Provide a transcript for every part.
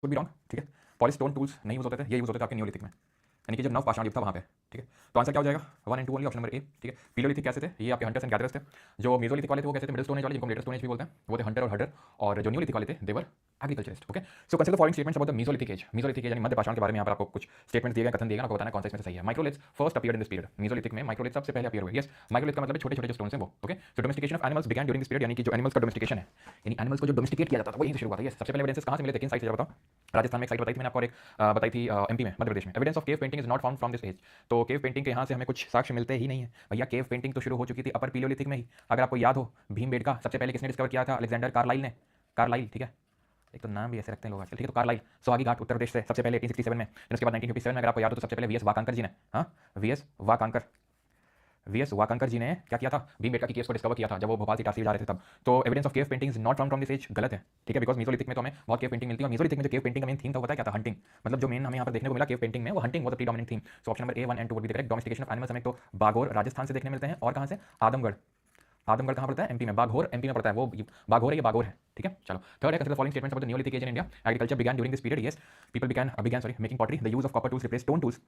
Could be wrong, ठीक है। Polish stone tools नहीं यूज होते थे, ये यूज होते थे आपके नियोलिथिक में, यानी कि जब नव पाषाण युग था वहाँ पे, ठीक है। तो आंसर क्या हो जाएगा, 1 एंड 2 ओनली, ऑप्शन नंबर ए, ठीक है। पीलियोलिथिक कैसे थे, ये आपके हंटर्स एंड गैदरर्स थे। जो मेसोलिथिक वाले थे वो कैसे थे, मिडिल स्टोन एज वाले, जिनको लेटर स्टोन एज भी बोलते हैं, वो थे हंटर और हर्डर। और जो नियोलिथिक वाले थे they were agriculturist, okay. So consider following statements about the mesolithic age. Mesolithic age यानी मध्य पाषाण के बारे में यहाँ पर आपको कुछ स्टेटमेंट्स दिए गए, कथन दिए गए, आपको बताना कौन सा इसमें से सही है। Microliths first appeared in this period, Mesolithic में माइक्रोलिथ सबसे पहले अपीयर हुए, यस। माइक्रोलिथ का मतलब है छोटे छोटे जो स्टोन्स हैं वो, okay. So domestication of animals began during this period, यानी कि जो एनिमल्स का डोमेस्टिकेशन है, यानी एनिमल्स को जो डोमेस्टिकेट किया जाता था वो यहीं से शुरू हुआ था, यस। सबसे पहले एविडेंसेस कहाँ से मिले थे, किन साइट से बताओ। राजस्थान में एक साइट बताई थी मैंने आपको, और एक बताई थी एमपी में, मध्य प्रदेश में। Evidence of cave painting is not found from this age, तो केव पेंटिंग के यहाँ से हमें कुछ साक्ष्य मिलते ही नहीं है भैया। केव पेंटिंग तो शुरू हो चुकी थी अपर पीलियोलिथिक में ही। अगर आपको याद हो, भीमबेटका सबसे पहले किसने डिस्कवर किया था, अलेक्जेंडर कार्लाइल ने। कार्लाइल, ठीक है, एक तो नाम भी ऐसे रखते हैं लोग आजकल, ठीक है। तो कार्लाइल सोहागी घाट उत्तर प्रदेश से सबसे पहले 1867 में, फिर उसके बाद 1957 में अगर आपको याद हो तो सबसे पहले वीएस वाकांकर जी ने, हाँ, वीएस वाकांकर जी ने क्या किया था, भीमबेटका की केव्स को डिस्कवर किया था जब वो भोपाल से इटारसी जा रहे थे तब। तो evidence of cave painting is not found from this age गलत है, ठीक है, बिकॉज मेसोलिथिक में तो हमें बहुत केव पेंटिंग मिलती है। और मेसोलिथिक में जो केव पेंटिंग का मेन थीम था पता है क्या था, हंटिंग। मतलब जो मेन हमें यहाँ पर देखने को मिला केव पेंटिंग में, वो hunting was the predominant theme. So option number A 1 and 2 would be the correct. Domestication of animals हमें तो बागोर राजस्थान से देखने मिलते हैं, और कहाँ से, आदमगढ़। आदमगढ़ कहाँ पड़ता है, एमपी में। बागोर एमपी में पड़ता है, वो बागोर है, ये बागोर है, ठीक है। चलो थर्ड है, consider following statements about the neolithic age in India. Agriculture began during this period, yes. People began making pottery, the use of copper tools replace stone tools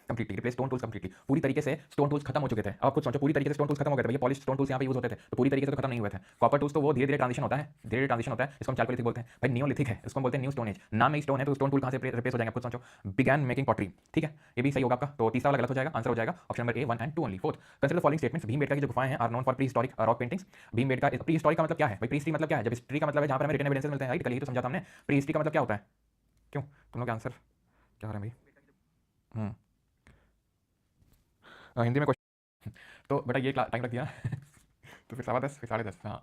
completely, replace stone tools completely. पूरी तरीके से stone tools खत्म हो चुके थे। अब कुछ सोचो, पूरी तरीके से स्टोन टूल्स खत्म हो गए थे भैया, पॉलिश स्टोन टूल्स यहाँ पे यूज होते थे, तो पूरी तरीके से तो खत्म नहीं हुए थे। कॉपर टूल्स तो वो धीरे धीरे ट्रांजिशन होता है, धीरे धीरे ट्रांजिशन होता है, इसको हम चालकोलिथिक बोलते हैं। भाई नियोलिथिक है, इसको हम बोलते हैं न्यू स्टोन एज। नाम में स्टोन है तो स्टोन टूल कहाँ से रिप्लेस हो जाएंगे, खुद सोचो। बिगैन मेकिंग पॉटरी, ठीक है, ये भी सही होगा आपका। तो तीसरा वाला गलत हो जाएगा, आंसर हो जाएगा option number A 1 and 2 only. Fourth, consider following statements. Bhimbetka की जो गुफाएं हैं are known for prehistoric rock paintings. Bhimbetka prehistoric का मतलब क्या है भाई, प्री हिस्ट्री मतलब क्या है, जब हिस्ट्री का मतलब है जहाँ पर हमें रिटन एविडेंसेस मिलते हैं, राइट। कल ही तो समझा था हमने, प्री हिस्ट्री का मतलब क्या होता है। क्यों तुम लोग आंसर क्या हो रहा है भाई। हिंदी में क्वेश्चन तो बेटा ये टाइम रख दिया तो फिर 10:15 फिर 10:30, हाँ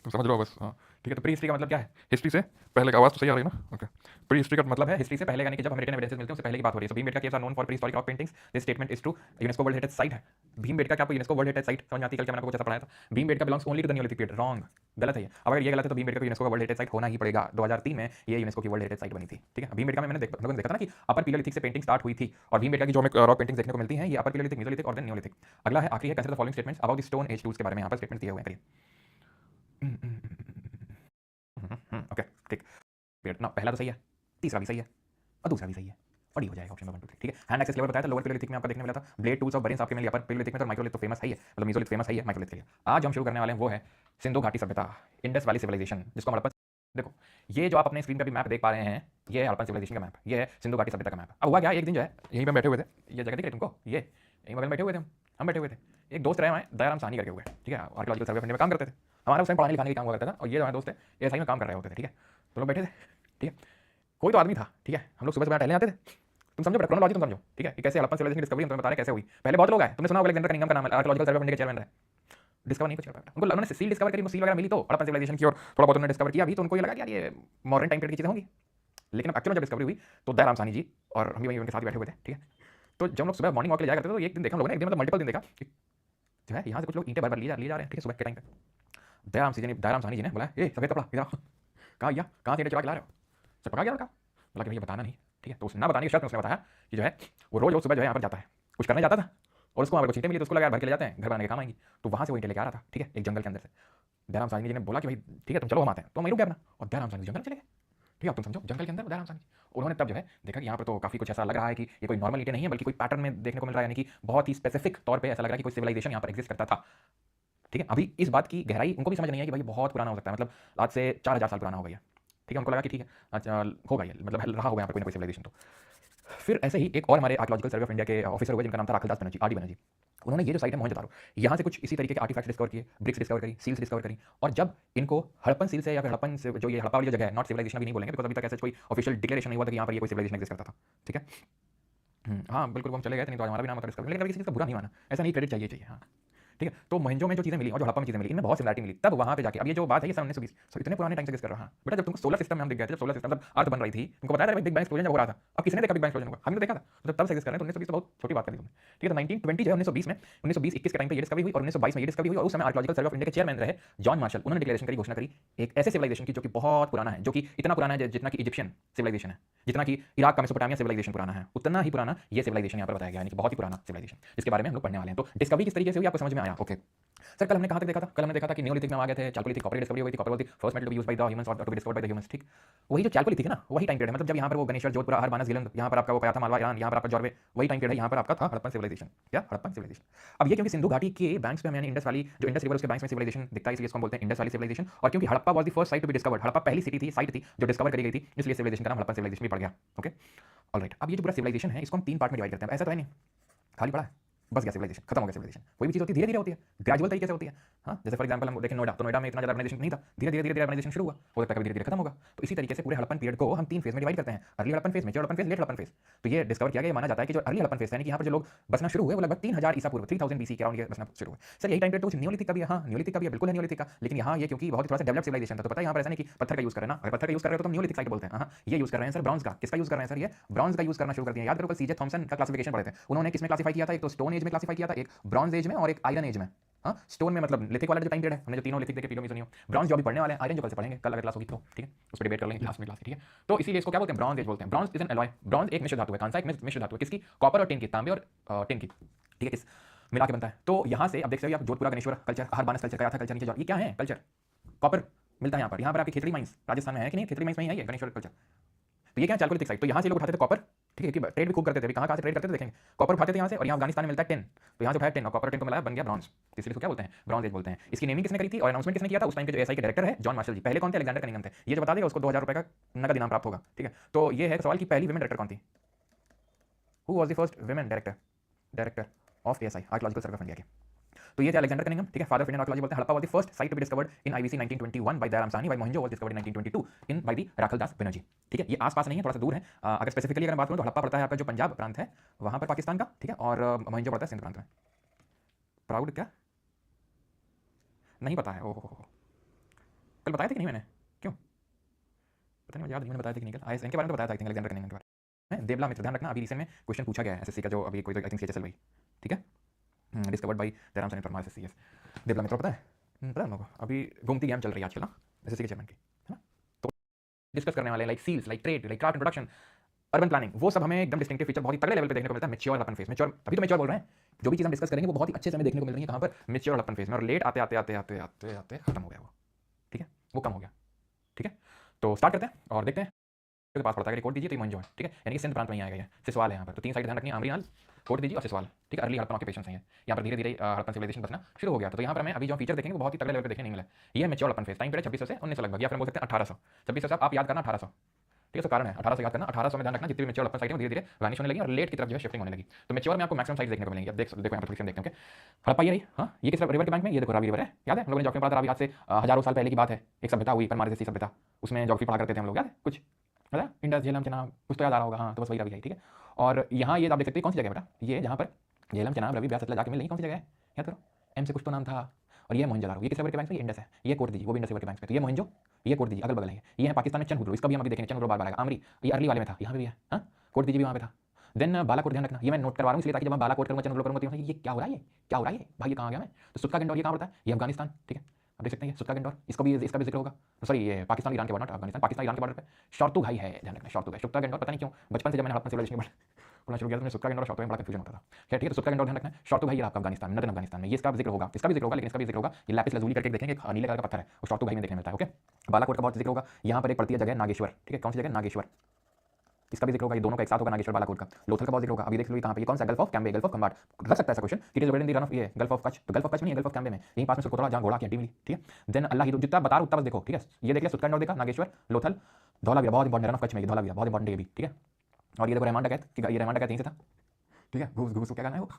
तुम समझ लो बस, हाँ ठीक है। तो प्री हिस्ट्री का मतलब क्या है, हिस्ट्री से पहले का, आवाज़ तो सही आ रही है ना, ओके। प्री हिस्ट्री का मतलब है हिस्ट्री से पहले, यानी कि जब हमें रिटन एविडेंसेस मिलते हैं उससे पहले की बात हो रही है। So Bhimbetka caves are known for prehistoric rock paintings, this statement is true. UNESCO world heritage site है भीमबेटका, क्या आपको यूनेस्को वर्ल्ड हेरिटेज साइट समझ में आती है, कल क्या मैंने आपको कुछ ऐसा पढ़ाया था। Bhimbetka belongs only to the neolithic period, wrong, गलत है ये। अब अगर ये गलत है तो भीमबेटका को यूनेस्को का वर्ल्ड हेरिटेज साइट होना ही पड़ेगा। 2003 में ये यूनेस्को की वर्ल्ड हेरिटेज साइट बनी थी, ठीक है। भीमबेटका में मैंने देखा था ना कि अपर पीलियोलिथिक से पेंटिंग स्टार्ट हुई थी, और भीमबेटका की जो हमें रॉक पेंटिंग्स देखने को मिलती हैं ये अपर पीलियोलिथिक, मेसोलिथिक और देन नियोलिथिक। अगला है, आखिरी है, consider the following statements about the stone age tools के बारे में यहाँ पर स्टेटमेंट दिए हुए हैं, ओके ठीक। वेट ना, पहला तो सही है, तीसरा भी सही है, और दूसरा भी सही है, और डी हो जाएगा ऑप्शन नंबर 1 2 3, ठीक है। हैंड एक्सेस लेवल बताया था, लोअर पीलियोलिथिक में आपको देखने मिला था। ब्लेड टूल्स ऑफ बरिंस आपके मिले अपर पीलियोलिथिक में, तो माइक्रोलिथ तो फेमस है ही है, मतलब मेसोलिथ फेमस है ही है माइक्रोलिथ के लिए। आज हम शुरू करने वाले हैं वो है सिंधु घाटी सभ्यता, इंडस वैली सिविलाइजेशन, जिसको हम हड़प्पन, देखो ये जो आप अपने स्क्रीन पर भी मैप देख पा रहे हैं, ये है हड़प्पन सिविलाइजेशन का मैप, ये है सिंधु घाटी सभ्यता का मैप। अब हुआ क्या, एक दिन जो है यहीं पर बैठे हुए थे, ये जगह दिख रही है तुमको, ये यहीं बगल में बैठे हुए थे हम बैठे हुए थे। एक दोस्त रहे हमारे दयाराम साहनी करके हुए, ठीक है, आर्कियोलॉजिकल सर्वे ऑफ इंडिया में काम करते थे। हमारा उस टाइम पढ़ाने लिखाने का काम हुआ करता था, और ये जो हमारे दोस्त है ये सही में काम कर रहे होते थे, ठीक है। तो लोग बैठे थे, ठीक है, कोई तो आदमी था, ठीक है। हम लोग सुबह सुबह टहलने आते थे, तुम समझो क्रोनोलॉजी, तुम समझो, ठीक है। ये कैसे हड़प्पन सिविलाइजेशन की डिस्कवरी हम तुम्हें बता रहे हैं कैसे हुई। पहले बहुत लोग आए, तुमने सुना होगा अलेक्जेंडर कनिंघम का नाम, आर्कियोलॉजिकल सर्वे ऑफ इंडिया के चेयरमैन रहे, डिस्कवर नहीं कुछ कर पाया उनको, उन्होंने सील डिस्कवर करी, सील वगैरह मिली तो हड़प्पन सिविलाइजेशन की, और थोड़ा बहुत उन्होंने डिस्कवर किया भी, तो उनको ये लगा कि यार ये मॉडर्न टाइम पीरियड की चीज़ें होंगी। लेकिन अब एक्चुअल में जब डिस्कवरी हुई तो दयाराम साहनी जी और हम भी वहीं उनके साथ ही बैठे हुए थे, ठीक है। तो जब हम लोग सुबह मॉर्निंग वॉक के लिए जाया करते थे, तो एक दिन देखा हम लोगों ने, एक दिन मतलब मल्टीपल दिन देखा कि जो है यहाँ से कुछ लोग ईंटें भर भर लिए जा रहे हैं, ठीक है, सुबह के टाइम पे। दयाराम साहनी जी ने बोला, ए सफेद कपड़ा इधर, कहाँ भैया, कहाँ से ईंटें चुरा के ला रहे हो, सब पका गया उनका, बोला कि भैया बताना नहीं, ठीक है। तो उस ना बताने के शर्त में उसने बताया कि जो है वो रोज रोज सुबह जो है यहाँ पर जाता है, कुछ करने जाता था, और उसको वहाँ पर कुछ ईंटें मिली तो उसको लगा यार भर के ले जाते हैं, घर बनाने के काम आएंगी, तो वहाँ से वो ईंटें लेके आ रहा था, ठीक है, एक जंगल के अंदर से। दयाराम साहनी जी ने बोला कि भाई ठीक है तुम चलो हम आते हैं, तो हम रुक गए अपना, और दयाराम साहनी जंगल में चले गए, ठीक है। अब तुम समझो जंगल के अंदर दयाराम साहनी, उन्होंने तब जो है देखा कि यहाँ पर तो काफ़ी कुछ ऐसा लग रहा है कि ये कोई नॉर्मल ईंटें नहीं है, बल्कि कोई पैटर्न में देखने को मिल रहा है, यानी कि बहुत ही स्पेसिफिक तौर पे ऐसा लग रहा है कि कोई सिविलाइजेशन यहाँ पर एग्जिस्ट करता था, ठीक है। अभी इस बात की गहराई उनको भी समझ नहीं है कि भाई बहुत पुराना हो सकता है, मतलब आज से 4000 साल पुराना हो गया, ठीक है। उनको लगा कि ठीक है अच्छा होगा ये, मतलब रहा होगा यहाँ पर कोई ना कोई सिविलाइजेशन। तो फिर ऐसे ही एक और हमारे आर्कियोलॉजिकल सर्वे ऑफ इंडिया के ऑफिसर हुए जिनका नाम था राखलदास बनर्जी, आरडी बनर्जी। उन्होंने ये जो साइट है मोहनजोदारो, यहाँ से कुछ इसी तरीके के आर्टिफैक्ट्स डिस्कवर किए, ब्रिक्स डिस्कवर करी, सील्स डिस्कवर करी, और जब इनको हड़प्पन सील से या फिर हड़प्पन से जो ये हड़प्पा वाली जो जगह है, नॉट सिविलाइजेशन भी नहीं बोलेंगे बिकॉज अभी तक ऐसा कोई ऑफिशियल डिक्लेरेशन नहीं हुआ था कि यहाँ पर ये कोई सिविलाइजेशन एग्जिस्ट करता था, ठीक है। हाँ बिल्कुल, वो हम चले गए थे, नहीं तो आज हमारा भी नाम होता डिस्कवर, लेकिन अभी किसी का बुरा नहीं माना, ऐसा नहीं, क्रेडिट चाहिए चाहिए, हाँ ठीक है। तो मोहनजो में जो चीज़ें मिली और जो हड़प्पा में चीज़ें मिली, इनमें बहुत सिमिलरिटी मिली, तब वहाँ पे जाके, अब ये जो बात है ये सन 1920, सो इतने पुराने टाइम से कर रहा है बेटा। जब तुमको सोलर सिस्टम में हम दिख गए थे, जब सोलर सिस्टम मतलब अर्थ बन रही थी, तुमको बताया था बिग बैंग एक्सप्लोजन जब हो रहा था, अब किसने देखा बिग बैंग एक्सप्लोजन होगा, हमने तो देखा था, तो तब से एग्जिस्ट कर रहे हैं, तो 1920 तो बहुत छोटी बात कर दी तुमने, ठीक है। तो 1920 जो है 1920 में 1920-21 के टाइम पे ये डिस्कवरी हुई, और 1922 में ये डिस्कवरी हुई, और उस समय आर्कियोलॉजिकल सर्वे ऑफ इंडिया के चेयरमैन रहे जॉन मार्शल। उन्होंने डिक्लेरेशन करी, घोषणा करी एक ऐसे सिविलाइजेशन की जो कि बहुत पुराना है, जो कि इतना पुराना है जितना कि इजिप्शियन सिविलाइजेशन है, जितना कि इराक का मेसोपोटामिया सिविलाइजेशन पुराना है, उतना ही पुराना ये सिविलाइजेशन यहाँ पर बताया गया, यानी कि बहुत ही पुराना सिविलाइजेशन, जिसके बारे में हम लोग पढ़ने वाले हैं। तो डिस्कवरी किस तरीके से हुई आपको समझ में आया। क्या? ओके सर, कल हमने कहाँ तक देखा था? कल हमने देखा था कि नियोलिथिक में हम आ गए थे, चैल्कोलिथिक कॉपर की डिस्कवरी हुई थी, copper was the first metal to be used by the humans और to be discovered by the humans, ठीक? वही जो चैल्कोलिथिक है ना, वही टाइम पीरियड है, मतलब जब यहाँ पर वो गणेश्वर, जोधपुरा, हरबानस, गिलंद, यहाँ पर आपका वो पयाथा, मालवा, ईरान, यहाँ पर आपका जॉर्वे, वही टाइम पीरियड है, यहाँ पर आपका था हड़प्पन सिविलाइजेशन। क्या? हड़प्पन सिविलाइजेशन। अब ये क्योंकि सिंधु घाटी के बैंक्स पे हमें यानी इंडस वैली, जो इंडस रिवर उसके बैंक्स में सिविलाइजेशन दिखता है, इसलिए इसको हम बोलते हैं इंडस वैली सिविलाइजेशन। और क्योंकि Harappa was the first site to be discovered, Harappa पहली सिटी थी, साइट थी जो डिस्कवर करी गई थी, इसलिए सिविलाइजेशन का नाम हड़प्पन सिविलाइजेशन भी पड़ गया। ओके ऑलराइट, अब ये जो पूरा सिविलाइजेशन है इसको हम 3 पार्ट में डिवाइड करते हैं। ऐसा तो है नहीं खाली पड़ा है, बस गया सिविलाइजेशन, खत्म हो गया सिविलाइजेशन। कोई भी चीज़ होती है धीरे धीरे होती है, ग्रेजुअल तरीके से होती है। हाँ, जैसे फॉर एग्जांपल हम देखें नोएडा, तो नोएडा में इतना ज़्यादा अर्बनाइजेशन नहीं था, धीरे धीरे धीरे अर्बनाइजेशन शुरू हुआ, हो सकता है कभी धीरे धीरे खत्म होगा। तो इसी तरीके से पूरे हड़प्पन पीरियड को हम 3 फेज में डिवाइड करते हैं, early Harappan phase, mature Harappan phase, late Harappan phase. तो ये डिस्कवर किया गया, माना जाता है कि जो अर्ली हड़प्पन फेज यानी कि यहाँ पर जो लोग बसना शुरू हुए वो लगभग 3000 ईसा पूर्व, 3000 बीसी के अराउंड ये बसना शुरू हुए। सर यही टाइम पीरियड तो कुछ नियोलिथिक का भी है? हाँ, नियोलिथिक का भी है, बिल्कुल है नियोलिथिक का, लेकिन यहाँ ये क्योंकि बहुत थोड़ा सा डेवलप सिविलाइजेशन था, तो पता है यहाँ पर ऐसा नहीं कि पत्थर का यूज कर रहे हैं ना, अगर पत्थर का यूज कर रहे हो तो हम नियोलिथिक साइट बोलते हैं। हाँ, ये यूज कर रहे हैं सर ब्रॉन्ज का। किसका यूज कर रहे हैं सर? ये ब्रॉन्ज का यूज करना शुरू कर दिया। याद करो कल सीजे थॉमसन का क्लासिफिकेशन पढ़े थे, उन्होंने किसमें क्लासिफाई किया था? एक तो स्टोन एज में क्लासिफाई किया था, एक ब्रॉन्ज एज में और एक आयरन एज में। हाँ, स्टोन में मतलब लिथिक वाला जो टाइम पीरियड है, हमने जो तीनों लिथिक देखे पीलो में सुनियो। ब्रॉन्ज जो अभी पढ़ने वाले हैं, आयरन जो कल से पढ़ेंगे, कल अगर क्लास होगी तो ठीक है, उस पर डिबेट कर लेंगे क्लास में, ठीक है। तो इसीलिए इसको क्या बोलते हैं? ब्रॉन्ज एज बोलते हैं। Bronze is an alloy, bronze एक मिश्र धातु है। कौन सा? एक मिश्र धातु है। किसकी? कॉपर और टिन की, तांबे और टिन की, ठीक है, किस मिला के बनता है। तो यहाँ से अब देख सकते हो आप Jodhpura Ganeshwar culture, Ahar Banas culture, Kayatha culture, नीचे ये क्या है? कल्चर, कॉपर मिलता है यहाँ पर। यहाँ पर आपकी खिचड़ी माइंस राजस्थान में है कि नहीं? खिचड़ी माइंस में ही है ये गणेश्वर कल्चर। तो ये क्या? Chalcolithic site. तो यहाँ से लोग उठाते थे कॉपर, ठीक है, ट्रेड भी खूब करते थे। कहाँ से ट्रेड करते थे देखेंगे, कॉपर उठाते थे यहाँ से, और यहाँ अफगानिस्तान में मिलता है टिन, तो यहाँ से उठाया टिन और कॉपर टिन को मिलाया, बन गया ब्रॉन्ज। इसलिए इसको क्या बोलते हैं? ब्रॉन्ज एज बोलते हैं। इसकी नेमिंग किसने करी थी और अनाउंसमेंट किसने किया था? उस टाइम के जो एसआई के डायरेक्टर है जॉन मार्शल जी। पहले कौन थे? अलेक्जेंडर कनिंघम थे। ये जो बता देगा उसको 2000 रुपये का नगद इनाम प्राप्त होगा, ठीक है। तो ये है सवाल कि पहली वुमेन डायरेक्टर कौन थी? Who was the first women director of ASI, archaeological survey of India के? तो ये थे अलेक्जेंडर कनिंघम, ठीक है, फादर ऑफ इंडियन आर्कियोलॉजी बोलते हैं। Harappa was the first site to be discovered in IVC 1921 by Dayaram Sahni, by Mohenjo was discovered in 1922 in by the Rakhal Das Banerjee, ठीक है। ये आसपास नहीं है, थोड़ा सा दूर है। अगर स्पेसिफिकली अगर बात करूं तो हड़प्पा पड़ता है आपका जो पंजाब प्रांत है वहां पर पाकिस्तान का, ठीक है, और मोहनजो पड़ता है सिंध प्रांत में। प्राउड क्या नहीं पता है? ओहो, कल बताया था कि नहीं मैंने? क्यों पता नहीं, मुझे याद नहीं मैंने बताया था कि नहीं कल। आईएसएन के बारे में तो बताया था, अलेक्जेंडर कनिंघम के बारे में। देवला मित्र, ध्यान रखना, अभी रिसेंट में क्वेश्चन पूछा गया है एसएससी का, जो अभी कोई आई थिंक सीएचएसएल भाई, ठीक है, discovered by Dayaram Sahni for SSCS. Debala Mitra पता है? पता है हम लोगों को। अभी घूमती गेम चल रही है आजकल ना एसएससी के चेयरमैन की, है ना। तो डिस्कस करने वाले like seals, like trade, like craft introduction, urban planning, वो सब हमें एकदम डिस्टिंक्टिव फीचर बहुत ही तगड़े लेवल पे देखने को मिलता है मैच्योर हड़प्पन फेज। मैच्योर तभी तो मैच्योर बोल रहे हैं, जो भी चीज़ हम डिस्कस करेंगे वो बहुत ही अच्छे से हमें देखने को मिल रही है कहाँ पर? मैच्योर हड़प्पन फेज में। और लेट आते आते आते आते आते आते खत्म हो गया वो, ठीक है, वो कम हो गया, ठीक है। तो स्टार्ट करते हैं और देखते हैं के पास पड़ता है, रिकॉर्ड दीजिए तो मोहनजो है, ठीक है, यानी कि सिंध प्रांत में ही आ गया है। सिसवाल है यहाँ पर, तो 3 साइड ध्यान रखनी है, आमरीनाल, कोट दीजिए और सिसवाल, ठीक है। अर्ली हड़प्पन ऑक्यूपेशन है यहाँ पर, धीरे धीरे हड़प्पन सिविलाइजेशन बसना शुरू हो गया। तो यहाँ पर हमें अभी जो फीचर देखेंगे वो बहुत ही तगड़े लेवल पे देखने नहीं मिला। ये mature Harappan phase time period 2600 से 1900 लगभग, या फिर बोल सकते हैं 1800। 2600 आप याद करना, 1800, ठीक है। तो कारण है 1800 याद करना। 1800 में ध्यान रखना जितनी मैच्योर हड़प्पन साइट है धीरे धीरे वैनिश होने लगी और लेट की तरफ जो है शिफ्टिंग होने लगी। तो मैच्योर में आपको मैक्सिमम साइज देखने को मिलेंगी। अब देखो यहाँ पर देखते हैं, हड़प्पा ये रही, हाँ, ये किस रिवर के बैंक में? ये देखो रावी रिवर है, याद है हम लोगों ने ज्योग्राफी में पढ़ा था। अभी आज से हजारों साल पहले की बात है, एक सभ्यता हुई, परमार जैसी सभ्यता, उसमें ज्योग्राफी पढ़ा करते थे हम लोग, याद है कुछ? है इंडस, झेलम, चनाब, कुछ तो याद आ रहा होगा, हाँ, तो बस वही रवि है, ठीक है। और यहाँ ये आप देख सकते हैं कौन सी जगह बेटा? ये जहाँ पर झेलम, चनाब, रवि, ब्यास, सतलज जाके मिल रही, कौन सी जगह है? याद करो, एम से कुछ तो नाम था। और ये मोहनजोदारो, ये किस रिवर के बैंक में? इंडस है। ये कोट दीजिए, वो भी इंडस रिवर के बैंक में। तो ये मोहनजो, ये कोट दीजिए, अगल बगल है। ये है पाकिस्तान में चंद्रपुर, इसका भी हम अभी देखेंगे, चंद्रपुर बार बार आएगा। आमरी, ये अर्ली वाले में था, यहाँ पे भी है, हाँ, कोट दीजिए भी वहाँ पे था। देन बालाकोट, ध्यान रखना, ये मैं नोट करवा रहा हूँ इसलिए ताकि जब मैं बालाकोट करूँगा, चंद्रपुर करूँगा तो ये क्या हो रहा है, ये क्या हो रहा है भाई, ये कहाँ गया मैं? तो सुत्का गंडौर ये कहाँ पड़ता है? ये अफगानिस्तान, ठीक है, आप देख सकते हैं सुत्का गंडौर, इसका भी जिक्र होगा। सॉरी, ये पाकिस्तान ईरान के बॉर्डर, अफगानिस्तान पाकिस्तान ईरान के बॉर्डर पे शॉर्तुगाई है, ध्यान रखना, शॉर्तुगाई। सुत्का गंडौर पता नहीं क्यों बचपन से जब मैंने हड़प्पन सिविलाइजेशन पढ़ना शुरू किया तो सुत्का गंडौर और शॉर्तुगाई में बड़ा कंफ्यूजन होता था। खैर ठीक है, तो सुत्का गंडौर ध्यान रखना है। शॉर्तुगाई आपका अफगानिस्तान में, नदन अफगानिस्तान में, ये इसका जिक्र होगा, इसका भी जिक्र होगा, लेकिन इसका भी जिक्र होगा। ये लैपिस लजूली करके देखेंगे, नीले कलर का पत्थर है, वो शॉर्तुगाई में देखने मिलता है, ओके। बालाकोट का बहुत जिक्र होगा। यहाँ पर एक पड़ती है जगह नागेश्वर, ठीक है, कौन सी जगह? नागेश्वर, इसका भी जिक्र होगा। ये दोनों का एक साथ होगा, नागेश्वर बालाकोट का। लोथल का बहुत जिक्र होगा। अभी देख लो कहाँ पे, ये कौन सा? Gulf of Cambay, gulf of Khambhat. रख सकता है ऐसा question, it is located in the Rann of ये गल्फ ऑफ कच्छ, तो गल्फ ऑफ कच्छ में नहीं है, गल्फ ऑफ कैम्बे में, यहीं पास में सुरकोतला, जहाँ घोड़ा की हड्डी मिली, ठीक है। देन अल्लाह, जितना बता रहा उतना बस देखो, ठीक है। ये देख लिया सुत्का गंडौर देखा, नागेश्वर, लोथल, धौलावीरा बहुत इंपॉर्टेंट, रन ऑफ कच्छ में धौलावीरा बहुत इंपॉर्टेंट है भी, ठीक है। और ये देखो रहमान डकैत, ये रहमान डकैत यहीं से था, ठीक है। घूस घूस क्या गाना है वो,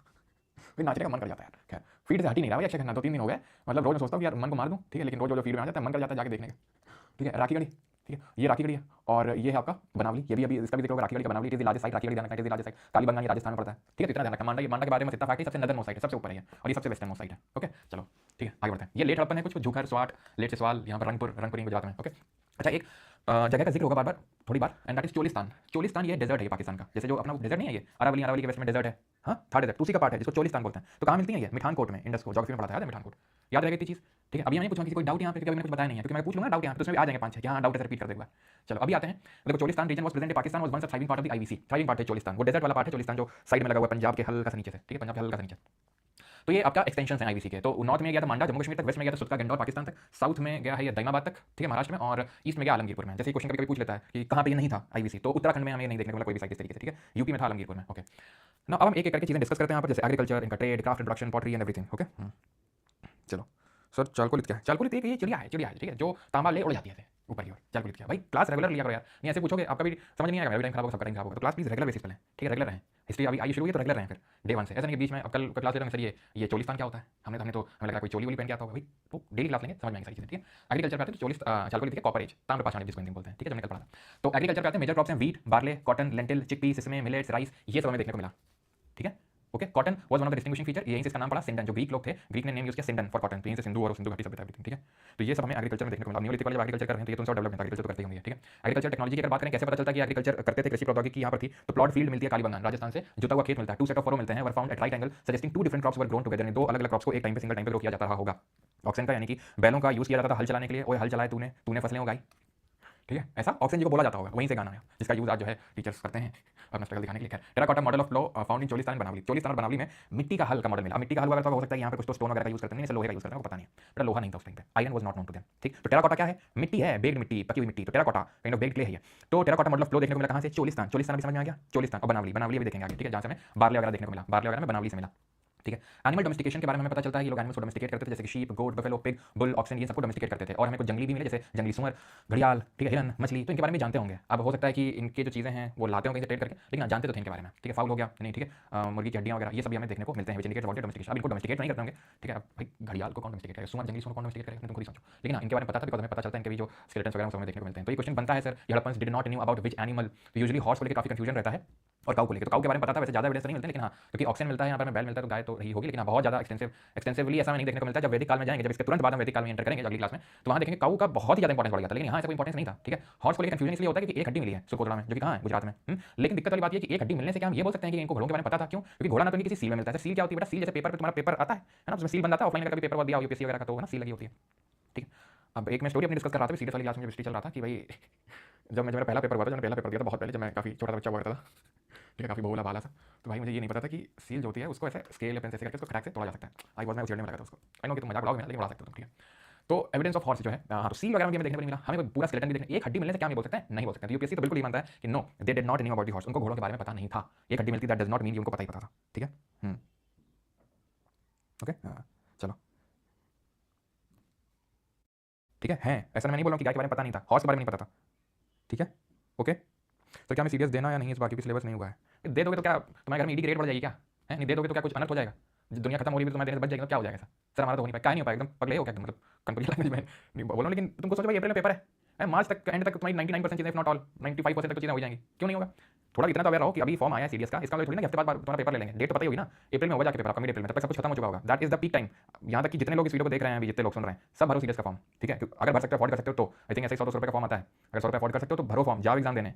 फिर नाचने का मन कर जाता है यार। खैर फीड से हट ही नहीं रहा भाई, अच्छा करना 2-3 दिन हो गए, मतलब रोज मैं सोचता हूँ यार मन को मार दूँ, ठीक है, लेकिन रोज जो फीड में आ जाता है मन कर जाता है जाके देखने का, ठीक है। राखी गढ़ी, ठीक है, ये राखी गढ़ी है। और ये है आपका बनावली, ये भी अभी इसका भी देखो, राखी गढ़ी का Banawali, it is the largest site, Rakhi Garhi ध्यान रखना, it is the largest site, Kalibangan ये राजस्थान में पड़ता है, ठीक है। तो इतना ध्यान रखना, मांडा के बारे में इतना फैक्ट है, सबसे नदर मोस्ट साइट है, सबसे ऊपर है और ये सबसे वेस्टर्न मोस्ट साइट है, ओके। चलो ठीक है, आगे बढ़ते हैं। ये लेट हड़प्पन है, कुछ झुखर, स्वाट, लेट से सवाल, यहाँ पर रंगपुर गुजरात में, ओके। अच्छा, एक जगह का जिक्र होगा बार बार, थोड़ी बार, and that is Cholistan. Cholistan ये डेजर्ट है पाकिस्तान का, जैसे जो अपना डेजर्ट नहीं है ये अरावली के वेस्ट में डेजर्ट है, हाँ, था डेजर्ट, उसी का पार्ट है जिसको चोलिस्तान बोलते हैं। तो कहाँ मिलती है ये? मिठानकोट में, इंडस को ज्योग्राफी में पढ़ा था, याद है मिठानकोट, याद रहेगा इतनी चीज़, ठीक है। अभी हमें पूछा कि कोई डाउट यहाँ पे, क्योंकि मैंने कुछ बताया नहीं है, क्योंकि मैं पूछ लूँगा डाउट यहाँ पे, तो उसमें भी आ जाएंगे 5-6 कि हाँ डाउट है, रिपीट कर देगा। चलो अभी आते हैं, देखो Cholistan region was present in Pakistan, was once a thriving part of the IVC, thriving part है चोलिस्तान, वो डेजर्ट वाला पार्ट है चोलिस्तान, जो साइड में लगा हुआ है पंजाब के हल्का सा नीचे से, ठीक है, पंजाब के हल्का सा नीचे। तो ये आपका एक्सटेंशन है आईवीसी के। तो नॉर्थ में गया था मांडा जम्मू कश्मीर तक, वेस्ट में गया था सुत्का गंडौर पाकिस्तान तक, साउथ में गया है ये दैमाबाद तक, ठीक है महाराष्ट्र में, और ईस्ट में गया आलमगीरपुर में। जैसे क्वेश्चन कभी कभी पूछ लेता है कि कहाँ पे ये नहीं था आईवीसी, तो उत्तराखंड में हमें नहीं देखने को मिला कोई भी साइट इस तरीके से, ठीक है। यूपी में था आलमगीरपुर में, ओके ना। अब हम एक एक करके चीजें डिस्कस करते हैं यहाँ पर, जैसे एग्रीकल्चर, इनका trade, craft and production, pottery and everything, okay. चलो सर, चालकोलित क्या है? चालकोलित एक ये चिड़िया है, ठीक है, जो तांबा ले उड़ जाती है ऊपर की ओर। चालकोलित क्या भाई? क्लास रेगुलर लिया करो यार, नहीं ऐसे पूछोगे आपका भी समझ नहीं आएगा, मेरा भी टाइम खराब होगा, सबका टाइम खराब होगा। तो क्लास प्लीज रेगुलर बेसिस पे लें, ठीक है, रेगुलर रहें। हिस्ट्री अभी आई शुरू हुई है तो रेगुलर रहें फिर डे वन से, ऐसा नहीं बीच में अब कल क्लास ले रहे हैं सर ये चोलिस्तान क्या होता है, हमने तो हमें लगा कोई चोली वोली पहन के आता होगा भाई, तो डेली क्लास लेंगे समझ में आएगी सारी चीजें, ठीक है। एग्रीकल्चर पे आते हैं तो चालकोलित कॉपर एज, ताम्र पाषाण जिसको हिंदी बोलते हैं, ठीक है, जो हमने कल पढ़ा था। तो एग्रीकल्चर पे आते हैं, मेजर क्रॉप्स हैं wheat, barley, cotton, lentil, chickpea, sesame, millets, rice, ये सब हमें देखने को मिला, ठीक है। Okay, cotton was one of the distinguishing feature, यहीं से इसका नाम पड़ा सिंडन, जो ग्रीक लोग थे, ग्रीक ने नेम यूज किया सिंडन फॉर कॉटन, तो यहीं से सिंधु और सिंधु घाटी सभ्यता, ठीक है। तो ये सब हमें एग्रीकल्चर में देखने को मिला। न्यूलिथिक वाले एग्रीकल्चर कर रहे हैं तो ये तो उनका डेवलपमेंट एग्रीकल्चर तो करते ही होंगे, ठीक है। एग्रीकल्चर टेक्नोलॉजी की अगर बात करें, कैसे पता चलता है कि एग्रीकल्चर करते थे, कृषि प्रौद्योगिकी यहाँ पर थी, तो प्लॉट फील्ड मिलती है कालीबंगान राजस्थान से, जुता हुआ खेत मिलता है, 2 सेट ऑफ फरो मिलते हैं, were found at right angle suggesting 2 different crops were grown together, दो अलग अलग क्रॉप्स को एक टाइम पे सिंगल टाइम पे ग्रो किया जाता रहा होगा। ऑक्सीजन का यानी कि बैलों का यूज किया जाता था हल चलाने के लिए, ओए हल चलाए तूने फसलें उगाई, ठीक है, ऐसा ऑक्सीजन जी को बोला जाता होगा, वहीं से गाना है जिसका यूज आज जो है टीचर्स करते हैं अपना स्ट्रगल दिखाने के लिए। Terracotta model of flow found in Cholistan Banawali, Cholistan और बनावली में मिट्टी का हल का मॉडल मिला। मिट्टी का हल वगैरह तो हो सकता है यहाँ पे कुछ तो स्टोन वगैरह का यूज करते हैं, लोहे का यूज करते हैं, पता नहीं है, बट लोहा नहीं था उस टाइम पे, iron was not known to them, ठीक। तो टेराकोटा क्या है? मिट्टी है, बेग्ड मिट्टी, पकी हुई मिट्टी, तो terracotta kind of bagged clay है। तो टेराकोटा मॉडल ऑफ फ्लो देखने को मिला कहाँ से? चोलिस्तान, चोलिस्तान भी समझ में आ गया, चोलिस्तान और बनावली भी देखेंगे आगे, ठीक है, जहाँ से हमें बार्ले वगैरह देखने को मिला, बार्ले वगैरह में बनावली से मिला, ठीक है। एनिमल डोमेस्टिकेशन के बारे में हमें पता चलता है, ये लोग एनिमल्स को डोमेस्टिकेट करते थे, जैसे कि शीप, गोट, बफेलो, पिग, बुल, ऑक्सन, ये सबको डोमेस्टिकेट करते थे। और हमें कुछ जंगली भी मिले, जैसे जंगली सुअर, घड़ियाल, ठीक है, हिरन, मछली, तो इनके बारे में जानते होंगे। अब हो सकता है कि इनके जो चीज़ें हैं वो लाते होंगे ट्रेड करके, लेकिन जानते तो थे इनके बारे में, ठीक है। फाउल हो गया नहीं, ठीक है, मुर्गी की हड्डियाँ वगैरह ये सभी हमें देखने को मिलते हैं, इंडिकेट अबाउट डोमेस्टिकेशन। अब इनको डोमेस्टिकेट नहीं करते होंगे, ठीक है। अब भाई घड़ियाल को कौन डोमेस्टिकेट करेगा, सुअर, जंगली सुअर कौन डोमेस्टिकेट करेगा, तुम खुद ही सोचो। लेकिन इनके बारे में पता था, बिकॉज हमें पता चलता है इनके भी जो स्केलेटन्स वगैरह हमें देखने को मिलते हैं। तो ये क्वेश्चन बनता है सर, ये Harappans did not knew about which animal, तो यूजुअली हॉर्स को लेकर काफी कंफ्यूजन रहता है और काऊ को लेकर। तो काऊ के बारे में पता था, वैसे ज्यादा एविडेंस नहीं मिलते, लेकिन हाँ क्योंकि ऑक्सीजन मिलता है यहाँ पर, बैल मिलता है, तो गाय तो रही होगी, लेकिन बहुत ज्यादा एक्सटेंसिवली ऐसा नहीं देखने को मिलता है। जब वैदिक काल में जाएंगे, जब इसके तुरंत बाद हम वैदिक काल में एंटर करेंगे अगली क्लास में, तो वहाँ देखेंगे काऊ का बहुत ही ज्यादा इंपॉर्टेंस बढ़ गया था, लेकिन यहाँ ऐसा कोई इंपॉर्टेंस नहीं था, ठीक है। हॉर्स को लेकर कंफ्यूजन इसलिए होता है कि एक हड्डी मिली है सुरकोतला में, जो कि कहाँ है, गुजरात में। लेकिन दिक्कत वाली बात ये कि एक हड्डी मिलने से क्या हम ये बोल सकते हैं कि इनको घोड़ों के बारे में पता था? क्यों? क्योंकि घोड़ा ना तो किसी सील में मिलता है। सील क्या होती है बेटा? सील जैसे पेपर पे तुम्हारा पेपर आता है ना, उसमें सील बन जाता है, ऑफलाइन का भी पेपर दिया यूपीएससी वगैरह का, तो ना सील लगी होती है, ठीक है। अब एक मैं स्टोरी अपनी डिस्कस कर रहा था सीरियस वाली क्लास में, जब हिस्ट्री चल रहा था कि भाई जब मेरा पहला पेपर हुआ था, जब पहला पेपर दिया था बहुत पहले, जब मैं काफ़ी छोटा बच्चा हुआ था, ठीक है, काफ़ी बहुला भाला सा, तो भाई मुझे ये नहीं पता था कि सील जो होती है उसको ऐसे स्केल या पेन से करके उसको खड़ाक से तोड़ा जा सकता है। आई वॉज मैं उछेड़ने में लगा था उसको, आई नो कि तुम मजाक उड़ाओगे लेकिन उड़ा सकते हो तुम, ठीक है। तो एविडेंस ऑफ हॉर्स जो है, हाँ, तो सील वगैरह में देखने को नहीं मिला, हमें पूरा स्केलेटन भी देखने, एक हड्डी मिलने से क्या नहीं बोल सकते हैं, नहीं बोल सकते। यूपीएससी तो बिल्कुल ही मानता है कि no, they did not knew about the horse, उनको घोड़ों के बारे में पता नहीं था। एक हड्डी मिलती दैट डज नॉट मीन उनको पता ही पता था, ठीक है। ओके, चलो ठीक है, ऐसा मैं नहीं बोल रहा हूँ कि गाय के बारे में पता नहीं था, हॉर्स के बारे में नहीं पता था, ठीक है। ओके, तो क्या हमें सीरियस देना या नहीं, इस बाकी भी सिलेबस नहीं हुआ है। दे दोगे तो क्या तुम्हारे घर में ईडी की रेट बढ़ जाएगी क्या है? नहीं दे दोगे तो क्या कुछ अनर्थ हो जाएगा? दुनिया खत्म हो रही है तो तुम्हारे देने से बच जाएगा तो क्या हो जाएगा? सर हमारा तो हो नहीं पाएगा, क्या नहीं हो पाएगा, एकदम पगले हो क्या, मतलब कंपनी लैंग्वेज में नहीं बोल रहा हूँ, लेकिन तुमको सोचो भाई अप्रैल में पेपर है, मार्च तक एंड तक तुम्हारी 99% चीजें, इफ नॉट ऑल 95% तक तो चीजें हो जाएंगी, क्यों नहीं होगा? थोड़ा इतना तो अवेयर रहो कि अभी फॉर्म आया सीरियस का, इसका थोड़ी ना हफ्ते बाद तुम्हारा पेपर ले लेंगे, डेट तो पता ही होगी ना, अप्रैल में होगा जाके पेपर आपका, मिड अप्रैल में, तब तक सब कुछ खत्म हो चुका होगा। That is the peak time. यहाँ तक कि जितने लोग इस वीडियो को देख रहे हैं, अभी जितने लोग सुन रहे हैं, सब भरो सीरियस का फॉर्म, ठीक है। अगर भर सकते हो, अफोर्ड कर सकते हो तो आई थिंक ऐसे 100-200 रुपये का फॉर्म आता है, अगर 100 रुपये अफोर्ड कर सकते हो तो भरो फॉर्म, जाओ एग्जाम देने,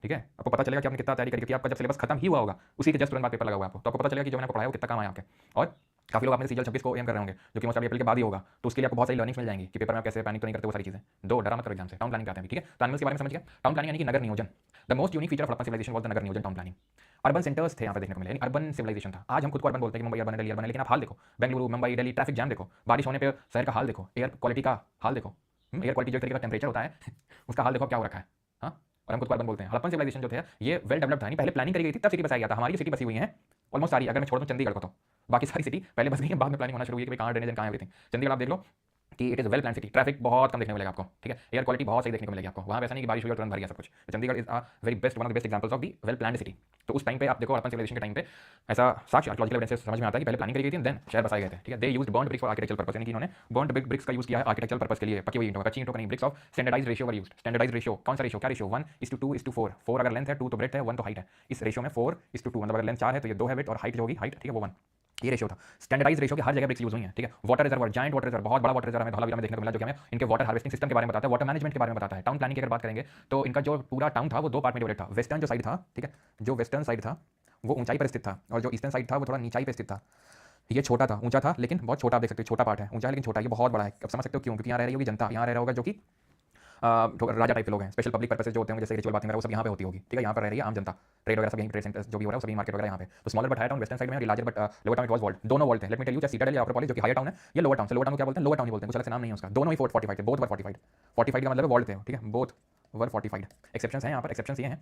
ठीक है। आपको पता चलेगा कि आपने कितना तैयारी करी, क्योंकि आपका जब सिलेबस खत्म ही हुआ होगा उसी के जस्ट तुरंत बाद पेपर लगा हुआ है आपको, तो आपको पता चलेगा कि जो मैंने आपको पढ़ाया वो कितना काम आया आपके। और काफी लोग आपने सीजल 26 को एम कर रहे होंगे, जो कि मोस्ट अप्रैल के बाद ही होगा, तो उसके लिए आपको बहुत सारी लर्निंग्स मिल जाएंगी कि पेपर में आप कैसे पैनिक तो नहीं करते, वो सारी चीजें। दो डरा मत करो एग्जाम से, टाउन प्लानिंग करते हैं, ठीक है। तो एनिमल्स के बारे में समझ गया, टाउन प्लानिंग यानी कि नगर नियोजन। The most unique feature of Harappan civilisation was the नगर नियोजन, टाउन प्लानिंग। अर्बन सेंटर्स थे यहाँ पे देखने को मिले, अर्बन सिविलाइजेशन था। आज हम खुद को अर्बन बोलते हैं कि मुंबई अर्बन है, दिल्ली अर्बन है, लेकिन आप हाल देखो, बेंगलुरु, मुंबई, दिल्ली, ट्रैफिक जैम देखो, बारिश होने पर शहर का हाल देखो, एयर क्वालिटी का हाल देखो, एयर क्वालिटी जो तरीके का टेम्परेचर होता है उसका हाल देखो क्या हो रखा है, हाँ। और हम खुद को अर्बन बोलते हैं। हड़प्पन सिविलाइजेशन जो थे ये वेल डेवलप्ड था, नहीं पहले प्लानिंग करी गई थी तब सिटी बसाया गया था। हमारी सिटी बसी हुई है ऑलमोस्ट सारी, अगर मैं छोड़ दूँ चंडीगढ़ को, तो बाकी सारी सिटी पहले बस गई है, बाद में प्लानिंग होना शुरू हुई कि कहाँ ड्रेनेज कहाँ एवरीथिंग। चंडीगढ़ आप देख लो कि it is well plan city, traffic बहुत कम देखने को मिलेगा आपको, ठीक है। एयर क्वालिटी बहुत सही देखने को मिलेगी आपको, वहाँ वैसा नहीं कि बारिश हुई और तुरंत भर गया सब कुछ। Chandigarh is a very best, one of the best examples of the well planned city. तो उस टाइम पे आप देखो हड़प्पन सिविलाइजेशन के टाइम पे ऐसा साक्ष्य आर्कियोलॉजिकल एविडेंस समझ में आता है कि पहले प्लानिंग करी गई थी, देन शहर बसाए गए थे, ठीक है। They used bond bricks for architectural purpose, यानी कि इन्होंने बॉन्ड ब्रिक्स का यूज किया है आर्किटेक्चरल पर्पस के लिए, पकी हुई ईंटों का, कच्ची ईंटों का नहीं, bricks of standardized ratio were used. Standardized ratio कौन सा रेशियो, क्या रेशियो, 1:2:4, 4 अगर लेंथ है, 2 तो ब्रेड्थ है, 1 तो हाइट है। इस रेशियो में 4:2, मतलब अगर लेंथ 4 है तो ये 2 है विड्थ, और हाइट जो होगी हाइट, ठीक है, वो 1, ये रेशियो था। स्टैंडर्डाइज्ड रेशियो की हर जगह ब्रिक्स यूज हुई है, ठीक है। Water reservoir, giant water reservoir, बहुत बड़ा वाटर रिजर्वर हमें धौलावीरा में देखने को मिला, जो कि हमें इनके वाटर हार्वेस्टिंग सिस्टम के बारे में बताता है, वाटर मैनेजमेंट के बारे में बताता है। टाउन प्लानिंग की अगर बात करेंगे तो इनका जो पूरा टाउन था वो 2 पार्ट में डिवाइड था। वेस्टर्न जो साइड था, ठीक है, जो वेस्टर्न साइड था वो ऊंचाई पर स्थित था, और जो ईस्टर्न साइड था वो थोड़ा नीचाई पर स्थित था। ये छोटा था, ऊंचा था लेकिन बहुत छोटा, आप देख सकते हो छोटा पार्ट है, ऊंचा है लेकिन छोटा, ये बहुत बड़ा है। अब समझ सकते हो क्यों, क्योंकि यहाँ रह रही होगी जनता, यहाँ रह रहा होगा जो कि राजा टाइप के लोग हैं, स्पेशल पब्लिक पर्पसेस जो होते हैं जैसे रिचुअल बातें वो सब यहाँ पे होती होगी, ठीक है। यहाँ पर रह रही है आम जनता, ट्रेड वगैरह सब यहीं, ट्रेड सेंटर जो भी हो रहा है सब यहीं, मार्केट वगैरह यहाँ पे। तो smaller but higher town western side में, larger but lower town it was walled, दोनों वॉल्ड थे। लेट मी टेल यू, चाहे सीटाडेल या अक्रोपोलिस जो कि हायर टाउन है, ये लोअर टाउन से, लोअर टाउन को क्या बोलते हैं, लोअर टाउन ही बोलते हैं, कुछ अलग से नाम नहीं है उसका। दोनों ही फोर्ट फोर्टिफाइड थे, बोथ वर फोर्टिफाइड। फोर्टिफाइड का मतलब है वॉल्ड थे, ठीक है, बोथ वर फोर्टिफाइड। एक्सेप्शंस हैं यहाँ पर, एक्सेप्शंस ये हैं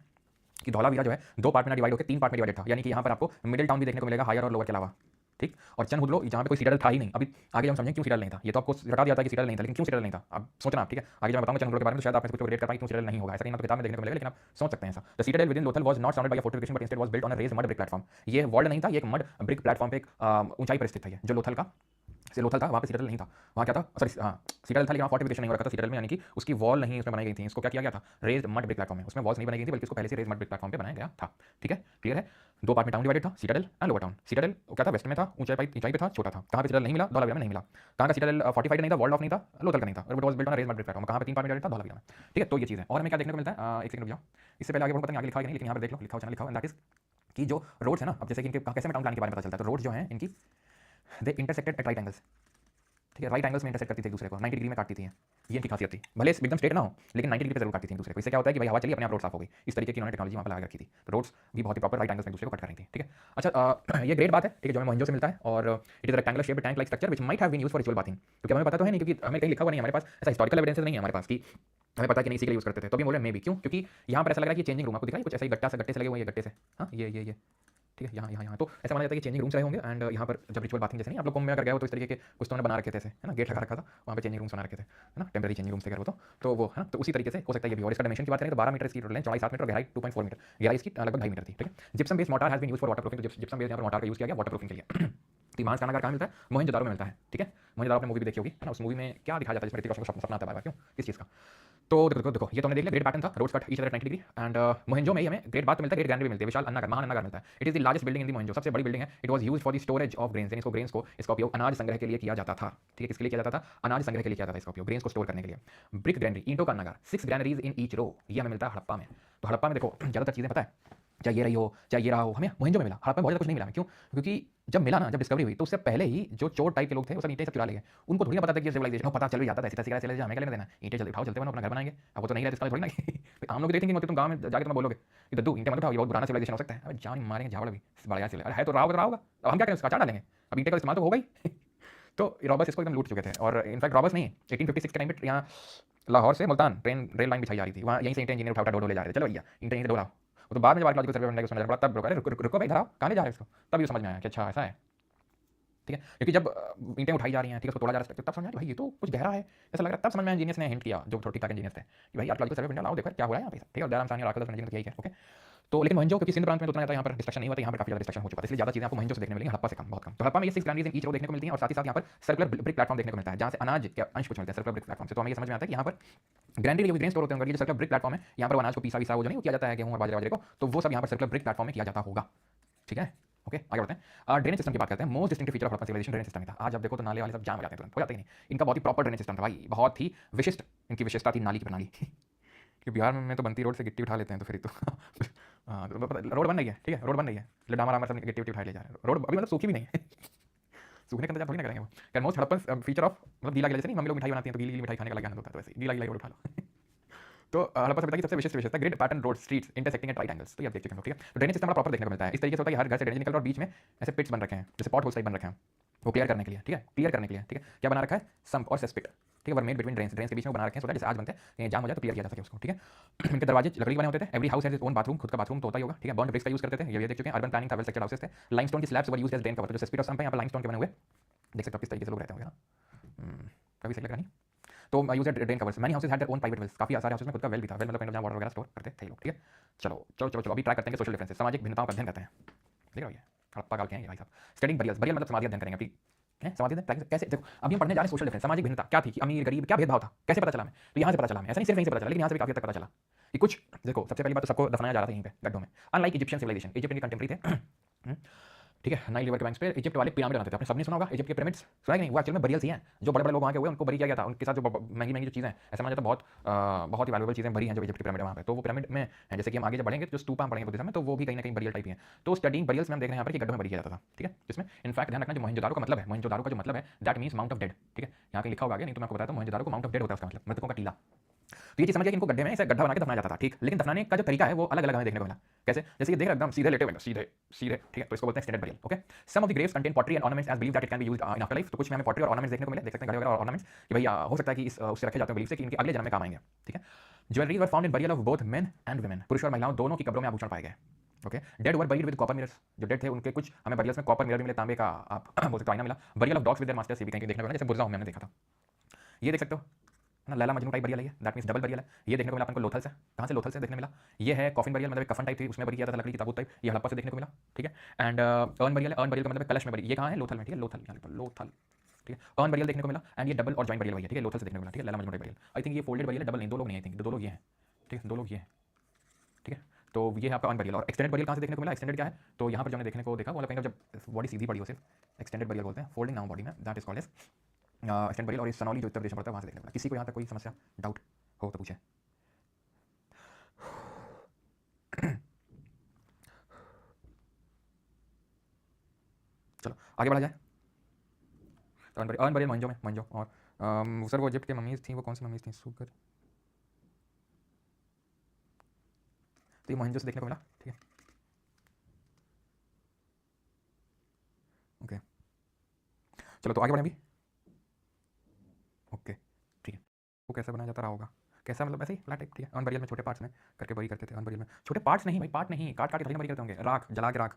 कि धौलावीरा जो है 2 पार्ट में डिवाइड होकर 3 पार्ट में डिवाइडेड था, यानी कि यहाँ पर आपको मिडिल टाउन भी देखने को मिलेगा हायर और लोअर के अलावा, ठीक। और चंदहुदलो जहाँ पे कोई सीटाडेल था ही नहीं। अभी आगे हम समझें क्यों सीटाडेल नहीं था, ये तो आपको बता दिया था कि सीटाडेल नहीं था, लेकिन क्यों सीटाडेल नहीं था अब सोचना आप, ठीक है। आगे जब मैं बताऊंगा चंदहुदलो के बारे में तो शायद आप इसको रिलेट कर पाएंगे क्यों सीटाडेल नहीं होगा, ऐसा नहीं ना तो किताब में देखने को मिलेगा, लेकिन आप सोच सकते हैं ऐसा। The citadel with in Lothal was not surrounded by a fortification but instead was built on a raised mud brick platform. ये वॉल्ड नहीं था, ये एक मड ब्रिक प्लेटफॉर्म पे एक ऊंचाई पर स्थित था। ये जो लोथल का से लोथल था वहाँ पे सीटाडेल नहीं था, वहाँ क्या था, सॉरी हाँ सीटाडेल था लेकिन फोर्टिफिकेशन नहीं हो रखा था सीटाडेल में, यानी कि उसकी वॉल नहीं उसमें बनाई गई थी। इसको क्या किया गया था, रेज्ड मड ब्रिक प्लेटफॉर्म में, उसमें वॉल्स नहीं बनाई गई थी बल्कि इसको पहले से रेज्ड मड ब्रिक प्लेटफॉर्म पे बनाया गया था, ठीक है, क्लियर है। 2 पार्ट में टाउन डिवाइडेड था, citadel and lower town. Citadel क्या था, वेस्ट में था, ऊंचाई पे था, छोटा था। कहाँ पे सीटाडेल नहीं मिला, धौलावीरा में नहीं मिला। कहाँ का सीटाडेल फोर्टिफाइड नहीं था, वॉल्ड ऑफ नहीं था, लोथल का नहीं था, और it was built on raised mud brick platform. कहाँ पे 3 पार्ट में डिवाइडेड था, धौलावीरा में, ठीक है। तो ये चीज़ है। और हमें क्या देखने को मिलता है, एक सेकंड रुक जाओ, इससे पहले आगे बढ़ो, पता नहीं आगे लिखा है कि नहीं, लेकिन यहाँ पर देख लो, लिखा हो चैनल लिखा हो, दैट इज कि जो रोड्स है ना, अब जैसे कि इनके कैसे में टाउन प्लान के बारे में पता चलता है, तो रोड्स जो हैं इनकी दे इंटरसेक्टेड एट राइट एंगल्स, ठीक है, राइट एंगल्स में इंटरसेक्ट करती थी एक दूसरे को, 90 डिग्री में काटती थी। ये इनकी खासियत थी, भले एकदम स्ट्रेट ना हो लेकिन 90 डिग्री पे जरूर काटती थी एक दूसरे को। इससे क्या होता है कि भाई हवा चली अपने आप रोड साफ हो गई, इस तरीके की उन्होंने टेक्नोलॉजी वहाँ पर लगा रखी थी। तो रोड्स भी बहुत ही प्रॉपर राइट एंगल्स में एक दूसरे को कट कर रही थी, ठीक है। अच्छा ये ग्रेट बात है, ठीक है, जो हमें मोहनजो से मिलता है, और it is a rectangular shaped tank like structure which might have been used for ritual bathing. क्योंकि हमें पता तो है नहीं, क्योंकि हमें कहीं लिखा हुआ नहीं है, हमारे पास ऐसा हिस्टोरिकल एविडेंस नहीं है हमारे पास कि हमें पता है कि नहीं इसी के लिए यूज़ करते थे। तो भी बोले मे भी, क्यों, क्योंकि यहाँ पर ऐसा लग रहा है कि चेंजिंग रूम आपको दिख रहा है कुछ ऐसा ही गट्टे से लगे हुए, ये गट्टे से, हाँ ये ठीक है, यहाँ तो ऐसा माना जाता है कि चेंजिंग रूम्स रहे होंगे। एंड यहाँ पर जब रिचुअल बाथिंग जैसे नहीं आप लोग कुंभ में अगर गए हो तो इस तरीके के कुछ तो उन्होंने बना रखे थे, है ना, गेट लगा रखा था, वहाँ पे चेंजिंग रूम्स बना रखे थे, है ना, टेम्पररी चेंजिंग रूम्स थे वो तो वो है ना, तो उसी तरीके से हो सकता है ये भी। और इसका डायमेंशन की बात करें तो 12 मीटर इसकी लेंथ, चौड़ाई 7 मीटर, गहराई 2.4 मीटर, गहराई इसकी लगभग 2.5 मीटर थी, ठीक है। Gypsum based mortar has been used for waterproofing, gypsum based यहाँ पर मोर्टार का यूज़ किया गया वाटर प्रूफिंग के लिए। तिमांस का नगर कहाँ मिलता है, मोहनजोदारो में मिलता है, ठीक है। मोहनजोदारो आपने मूवी भी देखी होगी, है ना, उस मूवी में क्या दिखाया जाता है जिसमें ऋतिक रोशन को सपना आता है बार बार, क्यों, किस चीज़ का। तो देखो ये तो हमने देख लिया, ग्रेट पैटर्न था, roads cut each other 90 degree. And Mohenjo में हमें ग्रेट बात मिलता है, ग्रेट ग्रैंड भी मिलती है, विशाल अन्नागार, महान अन्नागार मिलता है। It is the largest building in the Mohenjo, सबसे बड़ी बिल्डिंग है। It was used for the storage of grains, इसको ग्रेन्स को इसका उपयोग अनाज संग्रह के लिए किया जाता था, ठीक है, किसके लिए किया जाता था, अनाज संग्रह के लिए किया जाता था इसका उपयोग, ग्रेन्स को स्टोर करने के लिए। ब्रिक ग्रैंडरी, ईंटों का अन्नागार, 6 ग्रैंडरीज इन ईच रो, ये हमें मिलता है हड़प्पा में। तो हड़प्पा में देखो ज़्यादातर चीज़ें पता है, चाहे ये रही हो चाहे ये रहा हो, हमें मोहनजो में मिला, हड़प्पा में बहुत ज़्यादा कुछ नहीं मिला। क्यों, क्योंकि जब मिला ना, जब डिस्कवरी हुई तो उससे पहले ही जो चोर टाइप के लोग थे वो सब ईंटें सब चुरा ले गए। उनको थोड़ी ना पता था कि सिविलाइजेशन, पता चल भी जाता था ऐसी तैसी चले, हमें क्या लेना देना, ईंटें चलते उठाओ, चलते बनो, अपना घर बनाएंगे। अब वो तो नहीं रहते इसका थोड़ी ना कि हम लोग देखेंगे तुम गाँव में जाकर तुम बोलोगे कि दद्दू ईंटें मत उठाओ, ये बहुत पुराना सिविलाइजेशन हो सकता है, अब जान मारेंगे झावड़ भी बढ़िया से, अरे है तो रहा होगा, अब हम क्या करें, उसका चार डालेंगे, अब ईंटें का इस्तेमाल तो होगा ही। तो रॉबर्स इसको एकदम लूट चुके थे। और इनफैक्ट रॉबर्स नहीं, 1856 के टाइम पे यहाँ लाहौर से मुल्तान ट्रेन रेल लाइन बिछाई जा रही थी, वहाँ यहीं से ईंटें इंजीनियर उठा डो ले जा रहे थे, चलो भैया ईंटें डोलाओ। वो तो बाद में जब आर्कियोलॉजिकल सर्वे बनने का सुना पड़ा तब रुको भाई, धराओ कहाँ ले जा रहे हैं इसको, तब ये समझ में आया कि अच्छा ऐसा है, ठीक है। क्योंकि जब ईंटें उठाई जा रही हैं, ठीक है, उसको तोड़ा जा रहा है, तब समझ में आया भाई ये तो कुछ गहरा है, ऐसा लग रहा है। तब समझ में इंजीनियर्स ने हिंट किया, जो थोड़ी ठीक इंजीनियर्स थे, कि भाई आर्कियोलॉजिकल सर्वे बनने लाओ, देखो क्या हो रहा है यहाँ पे, ठीक है। दयाराम साहनी और आर्कियोलॉजिकल इंजीनियर यही है, ओके। तो लेकिन मोहनजो क्योंकि सिंध प्रांत में तो उतना ज़्यादा यहाँ पर डिस्ट्रक्शन नहीं हुआ था, यहाँ पर काफी ज़्यादा डिस्ट्रक्शन हो चुका था, इसलिए ज़्यादा चीज़ें आपको मोहनजो से देखने मिलेंगी, हड़प्पा से कम, बहुत कम। तो हड़प्पा में ये 6 ग्रैंडरीज इन ईच रो देखने को मिलती हैं, और साथ ही साथ यहाँ पर सर्कुलर ब्रिक प्लेटफॉर्म देखने को मिलता है, जहाँ से अनाज के अंश कुछ मिलते हैं सर्कुलर ब्रिक प्लेटफॉर्म से। तो हमें ये समझ में आता है कि यहाँ पर ग्रैंडरी ग्रेन स्टोर होते होंगे, ये सर्कुलर ब्रिक प्लेटफॉर्म है, यहाँ पर अनाज को पीसा वो जो नहीं किया जाता है गेहूं और बाजरे को, तो वो सब यहाँ पर सर्कुलर ब्रिक प्लेटफॉर्म में किया जाता होगा, ठीक है। ओके आगे बढ़ते हैं। ड्रेनेज सिस्टम की बात करते हैं। Most distinctive feature of Harappan civilisation drainage system ही था। आज आप देखो तो नाले वाले सब जाम हो जाते हैं, तुरंत हो जाते ही नहीं, इनका बहुत ही प्रॉपर ड्रेनेज सिस्टम था भाई, बहुत ही विशिष्ट इनकी विशेषता थी नाली की प्रणाली। कि बिहार में तो बनती रोड से गिट्टी उठा लेते हैं, तो फिर तो हाँ रोड बन रही है, ठीक है, रोड बन रही है, डामर आमर सब गिट्टी उठा ले जा रहे हैं, रोड अभी मतलब सूखी भी नहीं है। सूखने का इंतजार थोड़ी ना करेंगे वो। क्या मोस्ट हड़प्पन फीचर ऑफ मतलब गीला गीला, जैसे नहीं मम्मी लोग मिठाई बनाती हैं तो गीली मिठाई खाने का अलग आनंद होता है, तो वैसे गीला गीला रोड उठा लो। तो हड़प्पा सभ्यता की सबसे विशिष्ट विशेषता grid pattern road streets intersecting at right angles. तो ये आप देख चुके हैं, ठीक है। तो ड्रेनेज सिस्टम प्रॉपर देखने को मिलता है, इस तरीके से होता है कि हर घर से ड्रेनेज निकल रहा है और बीच में ऐसे पिट्स बन रखे हैं, जैसे पॉट होल्स टाइप बन रखे हैं, वो क्लियर करने के लिए, ठीक है, क्लियर करने के लिए, ठीक है। क्या बना रखा है, सम्प और सेस्पिट, ठीक है, were made between drains, drains के बीच में बना रखे हैं, सो दैट जैसे आज बनते हैं जाम हो जाए तो क्लियर किया जा सके उसको, ठीक है। इनके दरवाजे लकड़ी के बने होते थे, every house has its own bathroom, खुद का बाथरूम तो होता ही होगा, ठीक है। बर्न ब्रिक्स का यूज करते थे, ये भी देख चुके हैं। अर्बन प्लानिंग था, वेल स्ट्रक्चर्ड हाउसेस थे, लाइमस्टोन की slabs were used as drain cover, तो जो सेस्पिट और सम्प है यहाँ पर लाइमस्टोन के बने हुए, देख सकते हो किस तरीके से लोग रहते होंगे ना, कभी सही लग रहा नहीं। तो use drain covers, many houses had their own private wells, काफी सारे हाउसेस में खुद का वेल भी था, वेल मतलब कहीं जहाँ वाटर वगैरह स्टोर करते थे लोग, ठीक है। चलो अभी ट्राई करते हैं सोशल डिफरेंसेस, सामाजिक भिन्नताओं का अध्ययन करते हैं, देख रहे हो ये हड़प्पा काल के हैं ये भाई साहब। स्टडिंग बरियल्स, बरियल मतलब समाधि अध्ययन करेंगे अभी, है समाधि अध्ययन कैसे, देखो अभी हम पढ़ने जा रहे हैं सोशल डिफरेंस, सामाजिक भिन्नता क्या थी, कि अमीर गरीब क्या भेदभाव था, कैसे पता चला हमें, तो यहाँ से पता चला हमें, ऐसा नहीं सिर्फ यहीं से पता चला, लेकिन यहाँ से भी काफी तक पता चला कि कुछ देखो सबसे पहली बात तो सबको दफनाया जा रहा था यहीं पे गड्ढों में। अनलाइक इजिप्शियन सिविलाइजेशन, इजिप्ट के कंटेम्परेरी थे, ठीक है, नाइल रिवर के बैंक्स पे इजिप्ट वाले पिरामिड बनाते थे, आपने सबने सुना होगा इजिप्ट के पिरामिड्स, सुना है कि नहीं, वो एक्चुअली में बरियल्स ही हैं, जो बड़े बड़े लोग वहाँ के हुए उनको बरी किया गया था, उनके साथ जो महंगी महंगी जो चीज़ें ऐसा माना जाता है बहुत ही वैल्यूएबल चीज़ें बरी हैं जो इजिप्ट के पिरामिड वहाँ पे, तो वो पिरामिड में है। जैसे कि हम आगे जब बढ़ेंगे जो स्तूपा हम पढ़ेंगे बुद्धिज्म में, तो वो भी कहीं ना कहीं बरियल टाइप ही है। तो स्टडिंग बरियल्स में हम देख रहे हैं यहाँ पर कि गड्ढों में बरी किया जाता था, ठीक है, जिसमें इनफैक्ट ध्यान रखना जो मोहनजोदारो का मतलब है, मोहनजोदारो का जो मतलब है that means mount of dead, ठीक है, यहाँ पे लिखा होगा आगे, नहीं तो मैं आपको बताता हूँ मोहनजोदारो को माउंट ऑफ डेड होता है उसका मतलब, मृतकों का टीला। तो ये चीज समझ गया कि इनको गड्ढे में इसे गड्ढा बना के दफनाया जाता था, ठीक। लेकिन दफनाने का जो तरीका है वो अलग अलग हमें देखने को मिला। कैसे? जैसे ये देख रहे एकदम सीधे लेटे हुए हैं, सीधे सीधे, ठीक है। तो इसको बोलते हैं extended burial. Okay, some of the graves contain pottery and ornaments as believe that it can be used in afterlife. तो कुछ में हमें पॉटरी और ऑर्नामेंट्स देखने को मिले, देख सकते हैं घड़े वगैरह और ऑर्नामेंट्स कि भाई हो सकता है कि इस उससे रखे जाते हैं बिलीव से कि इनके अगले जन्म में काम आएंगे, ठीक है। Jewellery were found in burial of both men and women. पुरुष और महिलाओं दोनों की कब्रों में आभूषण पाए गए। Okay, dead were buried with copper mirrors. जो डेड थे उनके कुछ हमें बरियल्स में कॉपर मिरर भी मिले, तांबे का आप बोल सकते हो आईना मिला। Burial of dogs with their masters भी कहीं देखने को मिला, जैसे बुर्जा होम में हमने देखा था। ये देख सकते हो ना, लैला मजनू टाइप बरियल है, दैट मींस डबल बरियल है। ये देखने को मिला अपन को लोथल से। कहां से? लोथल से देखने मिला। ये है कॉफिन बरियल, मतलब एक कफन टाइप थी, उसमें बरी किया था लकड़ी की ताबूत टाइप, ये हड़प्पा से देखने को मिला, ठीक है। एंड अर्न बरियल है, अर्न बरियल का मतलब कलश में बरी। ये कहां है? लोथल में, ठीक है। लोथल यहाँ पर लोथल, ठीक है। अर्न बरियल देखने को मिला एंड ये डबल और जॉइंट बरियल वही है, ठीक है। लोथल से देखने को मिला, ठीक है। Laila Majnu type burial, I think ये फोल्डेड बरियल है, डबल नहीं, दो लोग नहीं, आई थिंक दो लोग ये हैं, ठीक है। दो लोग ये हैं, ठीक है। तो ये है आपका अर्न बरियल। और एक्सटेंडेड बरियल कहां से देखने को मिला? एक्सटेंडेड क्या है? तो यहाँ पर जो हमने देखने को देखा वो कहीं जब बॉडी सीधी पड़ी हो, सिर्फ एक्सटेंडेड बरियल बोलते हैं, फोल्डिंग नाउ बॉडी में, that is called as extended burial. और इस सनौली जो उत्तर प्रदेश में पड़ता है वहां से देखने को मिला। किसी को यहाँ तक कोई समस्या डाउट हो तो पूछे। चलो आगे बढ़ा जाए। तो अर्न बरियल मंजो में, मंजो। और सर वो इजिप्ट के मम्मीज थी, वो कौन सी मम्मीज थी? सुगर। तो ये मोहनजो से देखने को मिला, ठीक है। ओके, चलो तो आगे बढ़ें अभी। ओके, ठीक है। वो कैसे बनाया जाता रहा होगा? कैसा? मतलब ऐसे ही फ्लैट टाइप, ठीक है। अर्न बरियल में छोटे पार्ट्स में करके बरी करते थे। अर्न बरियल में छोटे पार्ट्स नहीं भाई, पार्ट नहीं, काट काट के थोड़ी ना बरी करते होंगे, राख जला के राख।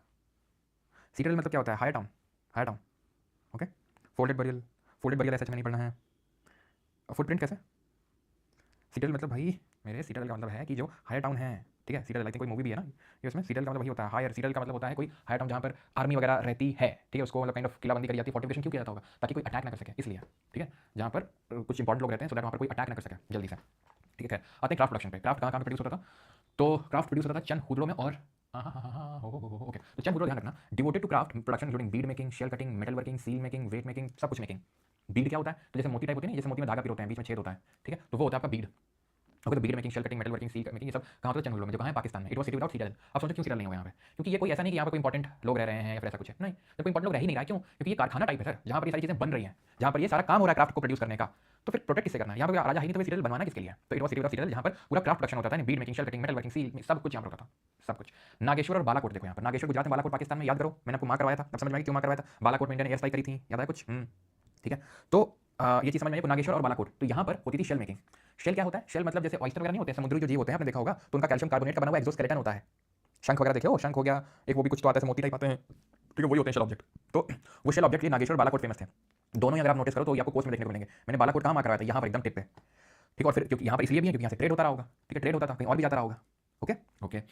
सीरियल मतलब क्या होता है? Higher town, higher town. Okay, folded burial, folded burial ऐसे में नहीं पढ़ना है। फुटप्रिंट कैसे? सीरियल मतलब भाई मेरे, सीरियल का मतलब है कि जो हायर टाउन है, ठीक है। सीरियल लाइक कोई मूवी भी है ना ये, उसमें सीरियल का मतलब वही होता है हायर। सीरियल का मतलब होता है कोई हायर टाउन जहाँ पर आर्मी वगैरह रहती है, ठीक है। उसको मतलब काइंड ऑफ किलाबंदी करी जाती है, फोर्टिफिकेशन क्यों किया जाता होगा? ताकि कोई अटैक ना कर सके, इसलिए, ठीक है। जहाँ पर कुछ इंपॉर्टेंट लोग रहते हैं, सो दैट वहाँ पर कोई अटैक ना कर सके जल्दी से, ठीक है। आते हैं क्राफ्ट प्रोडक्शन पे। क्राफ्ट कहाँ कहाँ प्रोड्यूस होता था? तो क्राफ्ट प्रोड्यूस होता था चंद हुदड़ों में। और ओके, तो चंद हुदड़ों ध्यान रखना, devoted to craft production including bead making, shell cutting, metal working, seal making, weight making, सब कुछ मेकिंग। बीड क्या होता है? तो जैसे मोती टाइप होती है ना, जैसे मोती में धागा पिरोते हैं, बीच में छेद होता है, ठीक है। तो वो होता है आपका बीड। ओके, तो bead making, shell cutting, metal working, seal making, ये सब कहाँ होता है? चंद में, जो कहाँ है? पाकिस्तान में। It was city without serial. अब सोचो क्यों सीरियल नहीं हुआ यहाँ पे? क्योंकि ये कोई ऐसा नहीं कि यहाँ पर कोई इंपॉर्टेंट लोग रह रहे हैं या फिर ऐसा कुछ है, नहीं। तो कोई इंपॉर्टेंट लोग रह ही नहीं रहा, क्यों? क्योंकि ये कारखाना टाइप है सर, जहाँ पर ये सारी चीजें बन रही हैं, जहाँ पर ये सारा काम हो रहा है क्राफ्ट को प्रोड्यूस करने का। तो फिर प्रोटेक्ट किससे करना है? यहाँ पर राजा है नहीं, तो सीरियल बनवाना किसके लिए? तो it was city without serial, जहाँ पर पूरा क्राफ्ट प्रोडक्शन होता था, bead making, shell cutting, metal working, seal, सब कुछ यहाँ पर होता था, सब कुछ। नागेश्वर और बालाकोट देखो यहाँ पर, नागेश्वर गुजरात में, बालाकोट पाकिस्तान में। याद करो, मैंने आपको मार्क करवाया था, अब समझ में आया क्यों मार्क करवाया था। बालाकोट में इंडिया ने एयर स्ट्राइक करी थी, याद है कुछ? ठीक है। तो ये चीज समझ में आई, नागेश्वर और बालाकोट। तो यहाँ पर होती थी शेल मेकिंग। शेल क्या होता है? शेल मतलब जैसे ऑयस्टर वगैरह नहीं होते हैं, समुद्री जो जीव होते हैं, आपने देखा होगा, तो उनका कैल्शियम कार्बोनेट का बना हुआ एक्सोस्केलेटन होता है। शंख वगैरह देखे हो? शंख हो गया एक, वो भी कुछ तो आता है मोती टाइप आते हैं, ठीक है, वही होते हैं शेल ऑब्जेक्ट। तो वो शेल ऑब्जेक्ट लिए नागेश्वर बालाकोट फेमस थे दोनों ही। अगर आप नोटिस करो तो ये आपको कोर्स में देखने को मिलेंगे। मैंने बालाकोट कहाँ मार्क करवाया था? यहाँ पर एकदम टिप पे, ठीक है। और फिर क्योंकि यहाँ पर इसलिए भी है क्योंकि यहाँ से ट्रेड होता रहा होगा, ठीक है। ट्रेड होता था, कहीं और भी जाता रहा होगा। ओके ओके,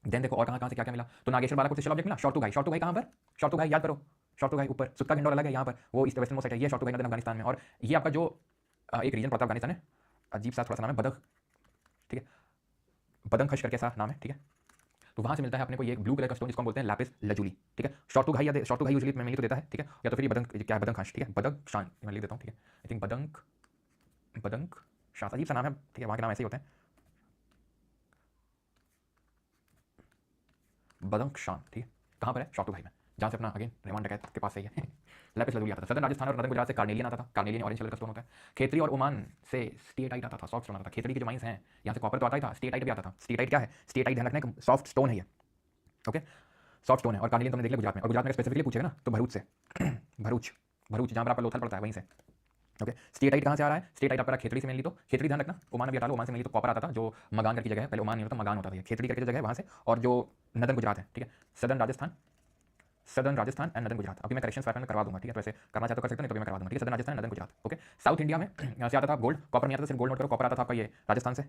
देन देखो और कहाँ से क्या क्या मिला। तो नागेश्वर बालाकोट से शेल ऑब्जेक्ट मिला। शॉर्टू घाई, शॉर्टू घाई कहाँ पर? शॉर्टू घाई याद करो, शॉर्टू घाई ऊपर, सुत्ता गिंडोर अलग है, यहाँ पर वो ईस्ट वेस्टर्न मोस्ट साइड है, ये शॉर्टू घाई नदन अफगानिस्तान में। और ये आपका जो एक रीजन पड़ता है अफगानिस्तान है, अजीब सा थोड़ा सा नाम है, बदख, ठीक है। बदंखश करके ऐसा नाम है, ठीक है। तो वहां से मिलता है अपने को ये ब्लू कलर का स्टोन, जिसको हम बोलते हैं लैपिस लजुली, ठीक है। शॉर्टू घाई या शॉर्टू घाई यूजुअली मैं तो देता है, ठीक है। या तो फिर ये बदंक, क्या है? बदंखश, ठीक है। बदंक शान मैं लिख देता हूँ, ठीक है। आई थिंक बदंक, बदंक शान, अजीब सा नाम है, ठीक है। वहाँ के नाम ऐसे ही होते हैं, बदंक शान, ठीक है। कहाँ पर है? शॉर्टू घाई में, जहाँ से अपना अगेन रेवान डकैत के पास से ही है। लैपिस लजुली आता था। सदर्न राजस्थान और नदन गुजरात से कार्नेलियन आता था। कार्नेलियन ऑरेंज कलर का स्टोन होता है। खेतरी और ओमान से स्टेटाइट आता था, सॉफ्ट स्टोन आता था। खेतरी की जो माइंस हैं, यहाँ से कॉपर तो आता ही था, स्टेटाइट भी आता था। स्टेटाइट क्या है? स्टेटाइट ध्यान रखना, एक सॉफ्ट स्टोन है ये, ओके, सॉफ्ट स्टोन है। और कार्नेलियन तुमने देख लिया गुजरात में, और गुजरात में स्पेसिफिकली पूछेगा ना तो भरूच से, भरूच, भरूच जहाँ पर आपका लोथल पड़ता है वहीं से, ओके। स्टेटाइट कहाँ से आ रहा है? स्टेटाइट आपका खेतरी से मेनली, तो खेतरी ध्यान रखना। ओमान भी आता है, ओमान से मेनली तो कॉपर आता था, जो मगान करके जगह है, पहले ओमान नहीं होता, मगान होता था, खेतरी करके जगह है वहाँ से। और जो नदन गुजरात है, ठीक है, southern Rajasthan, southern Rajasthan and northern Gujarat. अभी मैं करेक्शन में करवा दूंगा, ठीक है। तो ऐसे करना चाहते हो कर सकते हैं, नहीं तो भी मैं करवा दूंगा, ठीक है। Southern Rajasthan, northern Gujarat, okay. South India में यहाँ से आता था गोल्ड, कॉपर नहीं आता था, सिर्फ गोल्ड नोट करो। कॉपर आता था आपका ये राजस्थान से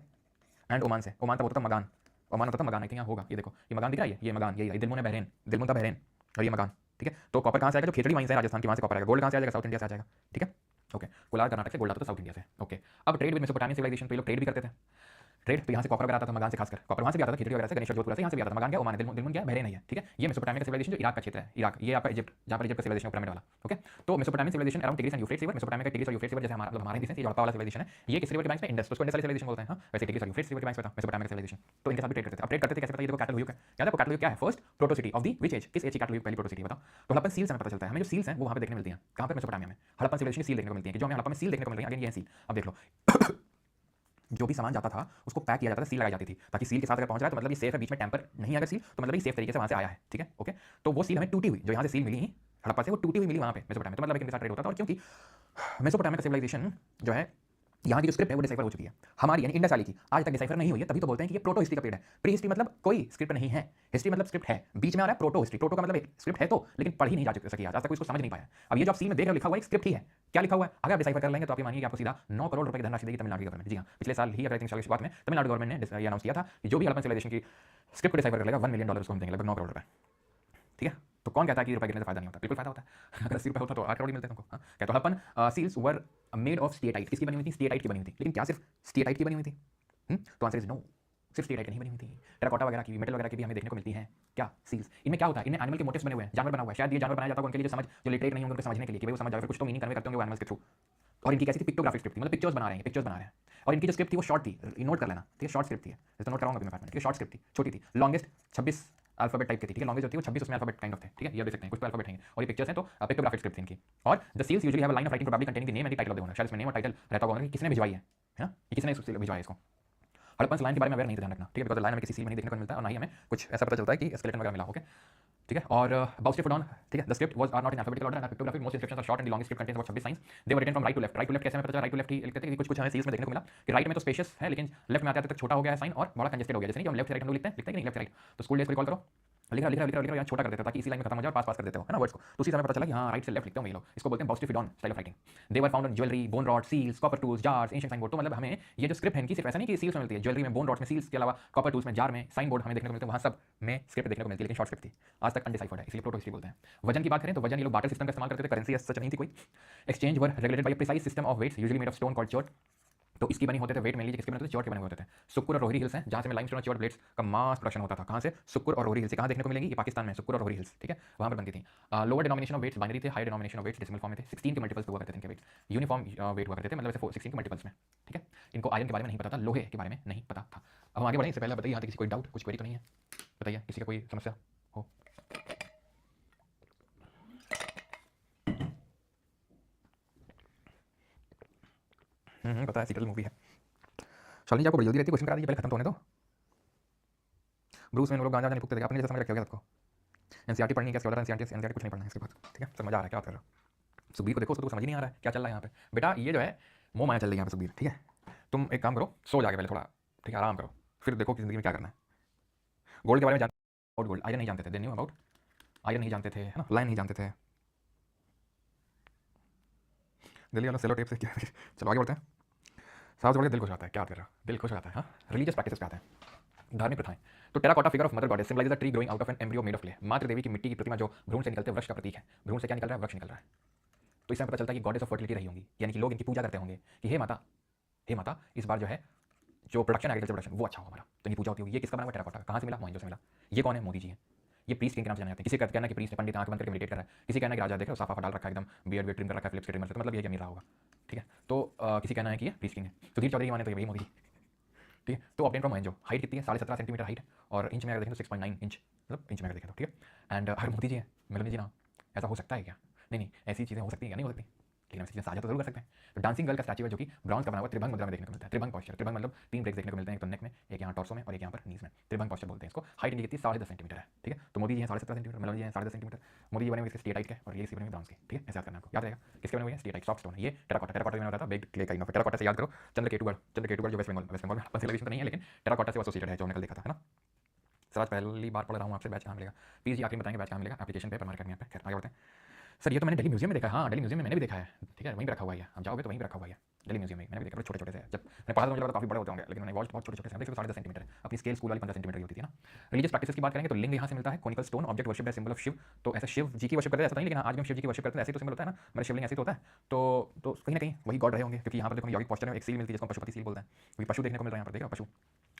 एंड ओमान से। ओमान तब होता था मगान, ओमान होता था मगान, आई थिंक यहाँ होगा, ये देखो ये मगान दिख रहा है, ये मगान, ये दिलमुन है बहरेन, दिलमुन था बहरेन, और ये मगान, ठीक है। तो कॉपर कहाँ से आएगा? जो खेतड़ी माइंस है राजस्थान की, वहाँ से कॉपर आएगा। गोल्ड कहाँ से आ जाएगा? साउथ इंडिया से आ जाएगा, ठीक है, ओके। कोलार कर्नाटक से गोल्ड आता था, साउथ इंडिया से, ओके। अब ट्रेड विद मेसोपोटामियन सिविलाइजेशन, तो ये लोग ट्रेड भी करते थे, ट्रेड। तो यहाँ से कॉपर वगैरह आता था, मगान से खासकर कॉपर वहाँ से भी आता था, खिचड़ी वगैरह से, गणेश जोधपुर से, यहाँ से भी आता था। मगान क्या? ओमान, दिलमुन क्या? बहरेन है, ठीक है। ये मेसोपोटामिया का सिविलाइजेशन जो इराक का क्षेत्र है, इराक, ये आपका इजिप्ट, जहाँ पर इजिप्ट का सिविलाइजेशन पिरामिड वाला, ओके। तो Mesopotamian civilization around Tigris and Euphrates river, Mesopotamia का टिग्रिस और यूफ्रेट्स रिवर जैसे हमारा हमारे हिंदी से, ये हड़प्पा वाला सिविलाइजेशन है, ये किस रिवर के बैंक में? इंडस, उसको इंडस सिविलाइजेशन बोलते हैं, हाँ। वैसे टिग्रिस और यूफ्रेट्स रिवर के बैंक में था मेसोपोटामिया का सिविलाइजेशन। तो इनके साथ भी ट्रेड करते थे। अब ट्रेड करते थे कैसे? पता? ये देखो कैटल हुक है, याद है? कैटल हुक क्या है? First proto city of the which age? किस एज की कैटल हुक पहली प्रोटो सिटी बताओ? तो हड़प्पन सील्स हमें पता चलता है, हमें जो सील्स हैं वो वहाँ पे देखने मिलती हैं, कहाँ पर? मेसोपोटामिया में। हड़प्पन सिविलाइजेशन की सील देखने को मिलती है, जो हमें हड़प्पा में सील देखने को मिल रही है, अगेन ये सील, अब देख लो। जो भी सामान जाता था उसको पैक किया जाता था, सील लगाई जाती थी, ताकि सील के साथ अगर पहुंच रहा है तो मतलब ये सेफ है, बीच में टैंपर नहीं है अगर सील, तो मतलब ये सेफ तरीके से वहाँ से आया है, ठीक है, ओके। तो वो सील हमें टूटी हुई, जो यहाँ से सील मिली हड़प्पा से, वो टूटी हुई मिली वहाँ पे मेसोपोटामिया, तो मतलब एक इनके साथ ट्रेड होता था। और क्योंकि मेसोपोटामिया का सिविलाइजेशन जो है, यहाँ की जो स्क्रिप्ट है वो डिसाइफर हो चुकी है, हमारी यानी इंडस वैली की आज तक डिसाइफर नहीं हुई है, तभी तो बोलते हैं कि ये प्रोटो हिस्ट्री का पीरियड है। प्री हिस्ट्री मतलब कोई स्क्रिप्ट नहीं है, हिस्ट्री मतलब स्क्रिप्ट है, बीच में आ रहा है प्रोटो हिस्ट्री, प्रोटो का मतलब एक स्क्रिप्ट है तो, लेकिन पढ़ी नहीं जा सकी, आज तक कोई इसको समझ नहीं पाया। अब ये जो आप सील में देख रहे हो लिखा हुआ है स्क्रिप्ट ही है, क्या लिखा हुआ है, अगर आप डिसाइफर कर लेंगे तो आप ये मानिए कि आपको सीधा 9 करोड़ रुपए की धनराशि देगी तमिलनाडु की गवर्नमेंट। जी हाँ, पिछले साल ही अगर साल की शुरुआत में तमिलनाडु गवर्नमेंट ने ये अनाउंस किया था कि जो भी हड़प्पन सिविलाइजेशन की स्क्रिप्ट को डिसाइफर कर लेगा $1 मिलियन उसको हम देंगे, लगभग 9 करोड़ रुपए, ठीक है। तो कौन कहता है कि रुपए गिरने से फायदा नहीं होता, बिल्कुल फायदा होता है। अगर 80 रुपए होता तो 8 करोड़ मिलते तुमको। हाँ, क्या तो Harappan seals were made of steatite, किसकी बनी हुई थी, स्टेटाइट की बनी हुई थी, लेकिन क्या सिर्फ स्टेटाइट की बनी हुई थी? तो आंसर इज नो, सिर्फ स्टेराइट नहीं बनी हुई थी, टेराकोटा वगैरह की, मेटल वगैरह की भी हमें देखने को मिलती हैं। क्या सील्स, इनमें क्या होता है, इनमें एनिमल के मोटिव्स बने हुए हैं, जानवर बना हुआ है, शायद ये जानवर बनाया जाता है उनके लिए जो समझ, जो लिटरेट नहीं होंगे उनको समझने के लिए कि भाई वो समझ जाए, फिर कुछ तो मीनिंग कन्वे करते होंगे वो एनिमल्स के थ्रू। और इनकी कैसी थी, पिक्टोग्राफिक स्क्रिप्ट थी, मतलब पिक्चर्स बना रहे हैं, पिक्चर्स बना रहे हैं। और इनकी जो स्क्रिप्ट थी वो शॉर्ट थी, नोट कर लेना, ठीक है, शॉर्ट स्क्रिप्ट थी, जैसे नोट कराऊंगा अभी मैं, शॉर्ट स्क्रिप्ट थी, छोटी थी, लॉन्गेस्ट 26 अल्फाबेट टाइप की थी, ठीक है, लॉन्गेस्ट होती है वो 26 उसमें अल्फाबेट काइंड ऑफ थे, ठीक है, ये देख सकते हैं कुछ तो अल्फाबेट हैं और ये पिक्चर्स हैं, तो पिक्टोग्राफिक स्क्रिप्ट थी इनकी। और the seals usually have a line of writing probably containing the name and the title of the owner, शायद इसमें नेम और टाइटल रहता होगा कि किसने भिजवाई है ना, ये किसने भिजवाया है इसको। हड़प्पन लाइन के बारे में अवेयर नहीं थे, ध्यान रखना, ठीक है, बिकॉज लाइन हमें किसी सील में नहीं देखने को मिलता है और ना ही हमें कुछ ऐसा पता चलता है कि स्केलेटन वगैरह मिला, ओके, ठीक है। और बाउस्टिफोडॉन, ठीक है, the script was are not in alphabetical order and pictographic, most instructions are short and the longest script contains about 26 signs, they were written from right to left. Right to left कैसे हमें पता चला, right to left ही लिखते थे, कुछ हमें seals में देखने को मिला कि राइट में तो स्पेशियस है लेकिन लेफ्ट में आते आते तक छोटा हो गया है साइन और बड़ा कंजेस्टेड हो गया, जैसे कि हम लेफ्ट से राइट हम लोग लिखते हैं कि नहीं, लेफ्ट से राइट। तो स्कूल डेज को रिकॉल करो, लिख रहा यहाँ छोटा कर देते हो ताकि इसी लाइन में खत्म हो जाए, पास कर देते हो है ना वर्ड्स को, तो उसी समय पता चला कि हाँ राइट से लेफ्ट लिखते हो ये लोग, इसको बोलते हैं boustrophedon style of writing. They were found on jewellery, bone rod, seals, copper tools, jars, ancient sign board. तो मतलब हमें ये जो स्क्रिप्ट है इनकी सिर्फ ऐसा नहीं कि सील्स में मिलती है, ज्वेलरी में, बोन रॉड्स में, सील्स के अलावा कॉपर टूल्स में, जार में, साइन बोर्ड हमें देखने को मिलते हैं, वहाँ सब में स्क्रिप्ट देखने को मिलती है, लेकिन शॉर्ट स्क्रिप्ट थी, आज तक अनडिसाइफर्ड है, इसलिए प्रोटो हिस्ट्री बोलते हैं। वजन की बात करें तो वजन ये लोग बार्टर सिस्टम का इस्तेमाल करते थे, करेंसी सच नहीं थी कोई। Exchange were regulated by precise system of weights usually made of stone called chert, तो इसकी बनी होते थे वेट में लीजिए, किसके बने होते थे, चर्ट के बने होते थे। सुक्कुर और रोहरी हिल्स हैं जहाँ से लाइमस्टोन और चर्ट ब्लेड्स का मास प्रोडक्शन होता था, कहाँ से, सुक्कुर और रोहरी हिल्स से। कहाँ देखने को मिलेंगी, ये पाकिस्तान में सुक्कुर और रोहरी हिल्स, ठीक है, वहाँ पर बनती थी। Lower denomination of weights binary थे, high denomination of weights decimal form में थे, 16 के मल्टीपल्स हुआ करते थे इनके वेट्स, यूनिफॉर्म वेट हुआ करते थे, मतलब ऐसे 16 के मल्टीपल्स में, ठीक है। इनको आयरन के बारे में नहीं पता था, लोहे के बारे में नहीं पता था। अब हम आगे बढ़ें, इससे पहले बताइए यहाँ किसी कोई डाउट, कुछ क्वेरी तो नहीं है, बताइए किसी का कोई समस्या हो। पता है सीरियल मूवी है। शालिनी जी आपको बड़ी जल्दी रहती है, क्वेश्चन करा दीजिए पहले खत्म तो होने दो। ब्रूस में लोग गांजा नहीं फूकते थे, आपने जैसे समझ रखा होगा आपको। एनसीईआरटी पढ़नी क्या, एनसीईआरटी कुछ नहीं पढ़ना है इसके बाद, ठीक है, समझ आ रहा है क्या कर रहा है। सुखबीर को देखो, उसको समझ ही नहीं आ रहा है क्या चल रहा है यहाँ पे। बेटा ये जो है मोह माया चल रही है यहाँ पे सुखबीर, ठीक है, तुम एक काम करो, सो जाके पहले थोड़ा, ठीक है, आराम करो, फिर देखो कि जिंदगी में क्या करना है। गोल्ड के बारे में जानते, अबाउट गोल्ड, आयरन नहीं जानते थे, दे न्यू अबाउट आयरन नहीं जानते थे, है ना, लाइन नहीं जानते थे, दिल्ली वाला सेलो टेप से क्या। चलो आगे बढ़ते हैं। साहब से बोल के दिल खुश आता है, क्या कर रहा है, दिल खुश हो जाता है। हाँ, रिलीजियस प्रैक्टिस पे आते हैं, धार्मिक प्रथाएं। तो terracotta figure of mother goddess symbolize the tree growing out of an embryo made of clay, मातृ देवी की मिट्टी की प्रतिमा जो भ्रूण से निकलते वृक्ष का प्रतीक है। भ्रूण से क्या निकल रहा है, वृक्ष निकल रहा है। तो इससे पता चलता है कि गॉडेस ऑफ फर्टिलिटी रही होंगी, यानी कि लोग इनकी पूजा करते होंगे कि हे माता, हे माता, इस बार जो है जो प्रोडक्शन एग्रीकल्चर प्रोडक्शन वो अच्छा होगा हमारा, तो इनकी पूजा होती होगी। ये किसका बना हुआ टेराकोटा, कहाँ से मिला, मोहनजो से मिला। ये कौन है, मोदी जी हैं। ये प्रीस्ट किंग के नाम से जाने जाते हैं। किसी का कहना है कि प्रीस्ट पंडित आंख बंद करके मेडिटेट कर रहा है, किसी कहना है कि राजा देख रहे हो साफा डाल रखा है एकदम, बियर्ड वेट ट्रिम कर रखा है, फिलिप्स के ट्रिमर से, तो मतलब ये कि अमीर रहा होगा, ठीक है। तो किसी कहना है कि ये प्रीस्ट किंग है। सुधीर चौधरी की माने तो ये वही मोदी, ठीक है। तो ऑब्टेन फ्रॉम मोहनजो, हाइट कितनी है, 17.5 सेंटीमीटर हाइट, और इंच में अगर देखें तो 6.9 इंच, मतलब इंच में अगर देखें तो, ठीक है। एंड हर मोदी जी है, मेलोनी जी ना, ऐसा हो सकता है क्या, नहीं ऐसी चीज़ें हो सकती हैं क्या, नहीं हो सकती, लेकिन हम ऐसी चीज़ें साझा तो जरूर कर सकते हैं। तो डांसिंग गर्ल का स्टैचू है जो कि ब्रॉन्ज का बना हुआ त्रिभंग मुद्रा में देखने को मिलता है। त्रिभंग पॉस्चर, त्रिभंग मतलब 3 ब्रेक्स देखने को मिलते हैं, एक तो नेक में, एक यहाँ टॉर्सो में और एक यहाँ पर नीज में, त्रिभंग पॉस्चर बोलते हैं इसको। हाइट इनकी कितनी, 10.5 सेंटीमीटर है, ठीक है। तो मोदी जी हैं 17.5 सेंटीमीटर, मेलोनी जी हैं 10.5 सेंटीमीटर। मोदी जी बने हुए इसके स्टेटाइट के और ये इसी बने हुए ब्रॉन्ज के, ठीक है, ऐसे याद करना आपको, याद रहेगा किसके बने हुए हैं, स्टेटाइट सॉफ्ट स्टोन है। ये टेराकोटा, टेराकोटा मैंने बताया था bagged clay kind of, terracotta से याद करो चंद्रकेतुगढ़, चंद्रकेतुगढ़ जो वेस्ट बंगाल में, सिविलाइजेशन तो नहीं है लेकिन टेराकोटा से एसोसिएटेड है, जो हमने कल देखा था, है ना। सर आज पहली बार पढ़ रहा हूँ आपसे, बैच कहाँ मिलेगा, प्लीज जी आखिर में बताएंगे बैच कहाँ मिलेगा, एप्लीकेशन पे, पर मार्केट में यहाँ पे, खैर आगे बढ़ते हैं। सर ये तो मैंने दिल्ली म्यूजियम में देखा है, हाँ दिल्ली म्यूजियम में मैंने भी देखा है, ठीक है, वहीं पर रखा हुआ है, आप जाओगे तो वहीं पर रखा हुआ है दिल्ली म्यूजियम में, मैंने भी देखा, छोटे छोटे से, जब मैं पढ़ा था मुझे लगा काफी बड़े होते होंगे, लेकिन मैंने वॉच बहुत छोटे छोटे से, देखो 10.5 सेंटीमीटर, अपनी स्केल स्कूल वाली 15 सेंटीमीटर की होती थी ना। रिलीजियस प्रैक्टिस की बात करेंगे तो लिंग यहाँ से मिलता है, कोनिकल स्टोन, ऑब्जेक्ट वर्शिप है, सिंबल ऑफ शिव। तो ऐसे शिव जी की वर्शिप करते हैं ऐसा नहीं, लेकिन आज भी हम शिव जी की वर्शिप करते हैं, ऐसे तो सिंबल होता है ना, मेरे शिवलिंग ऐसे तो होता है। तो कहीं ना कहीं वही गॉड रहे होंगे, क्योंकि यहाँ पर देखो यौगिक पोस्चर में एक सील मिलती है जिसको पशुपति सील बोलते हैं, क्योंकि पशु देखने को मिल रहा है यहाँ पर, देखो पशु,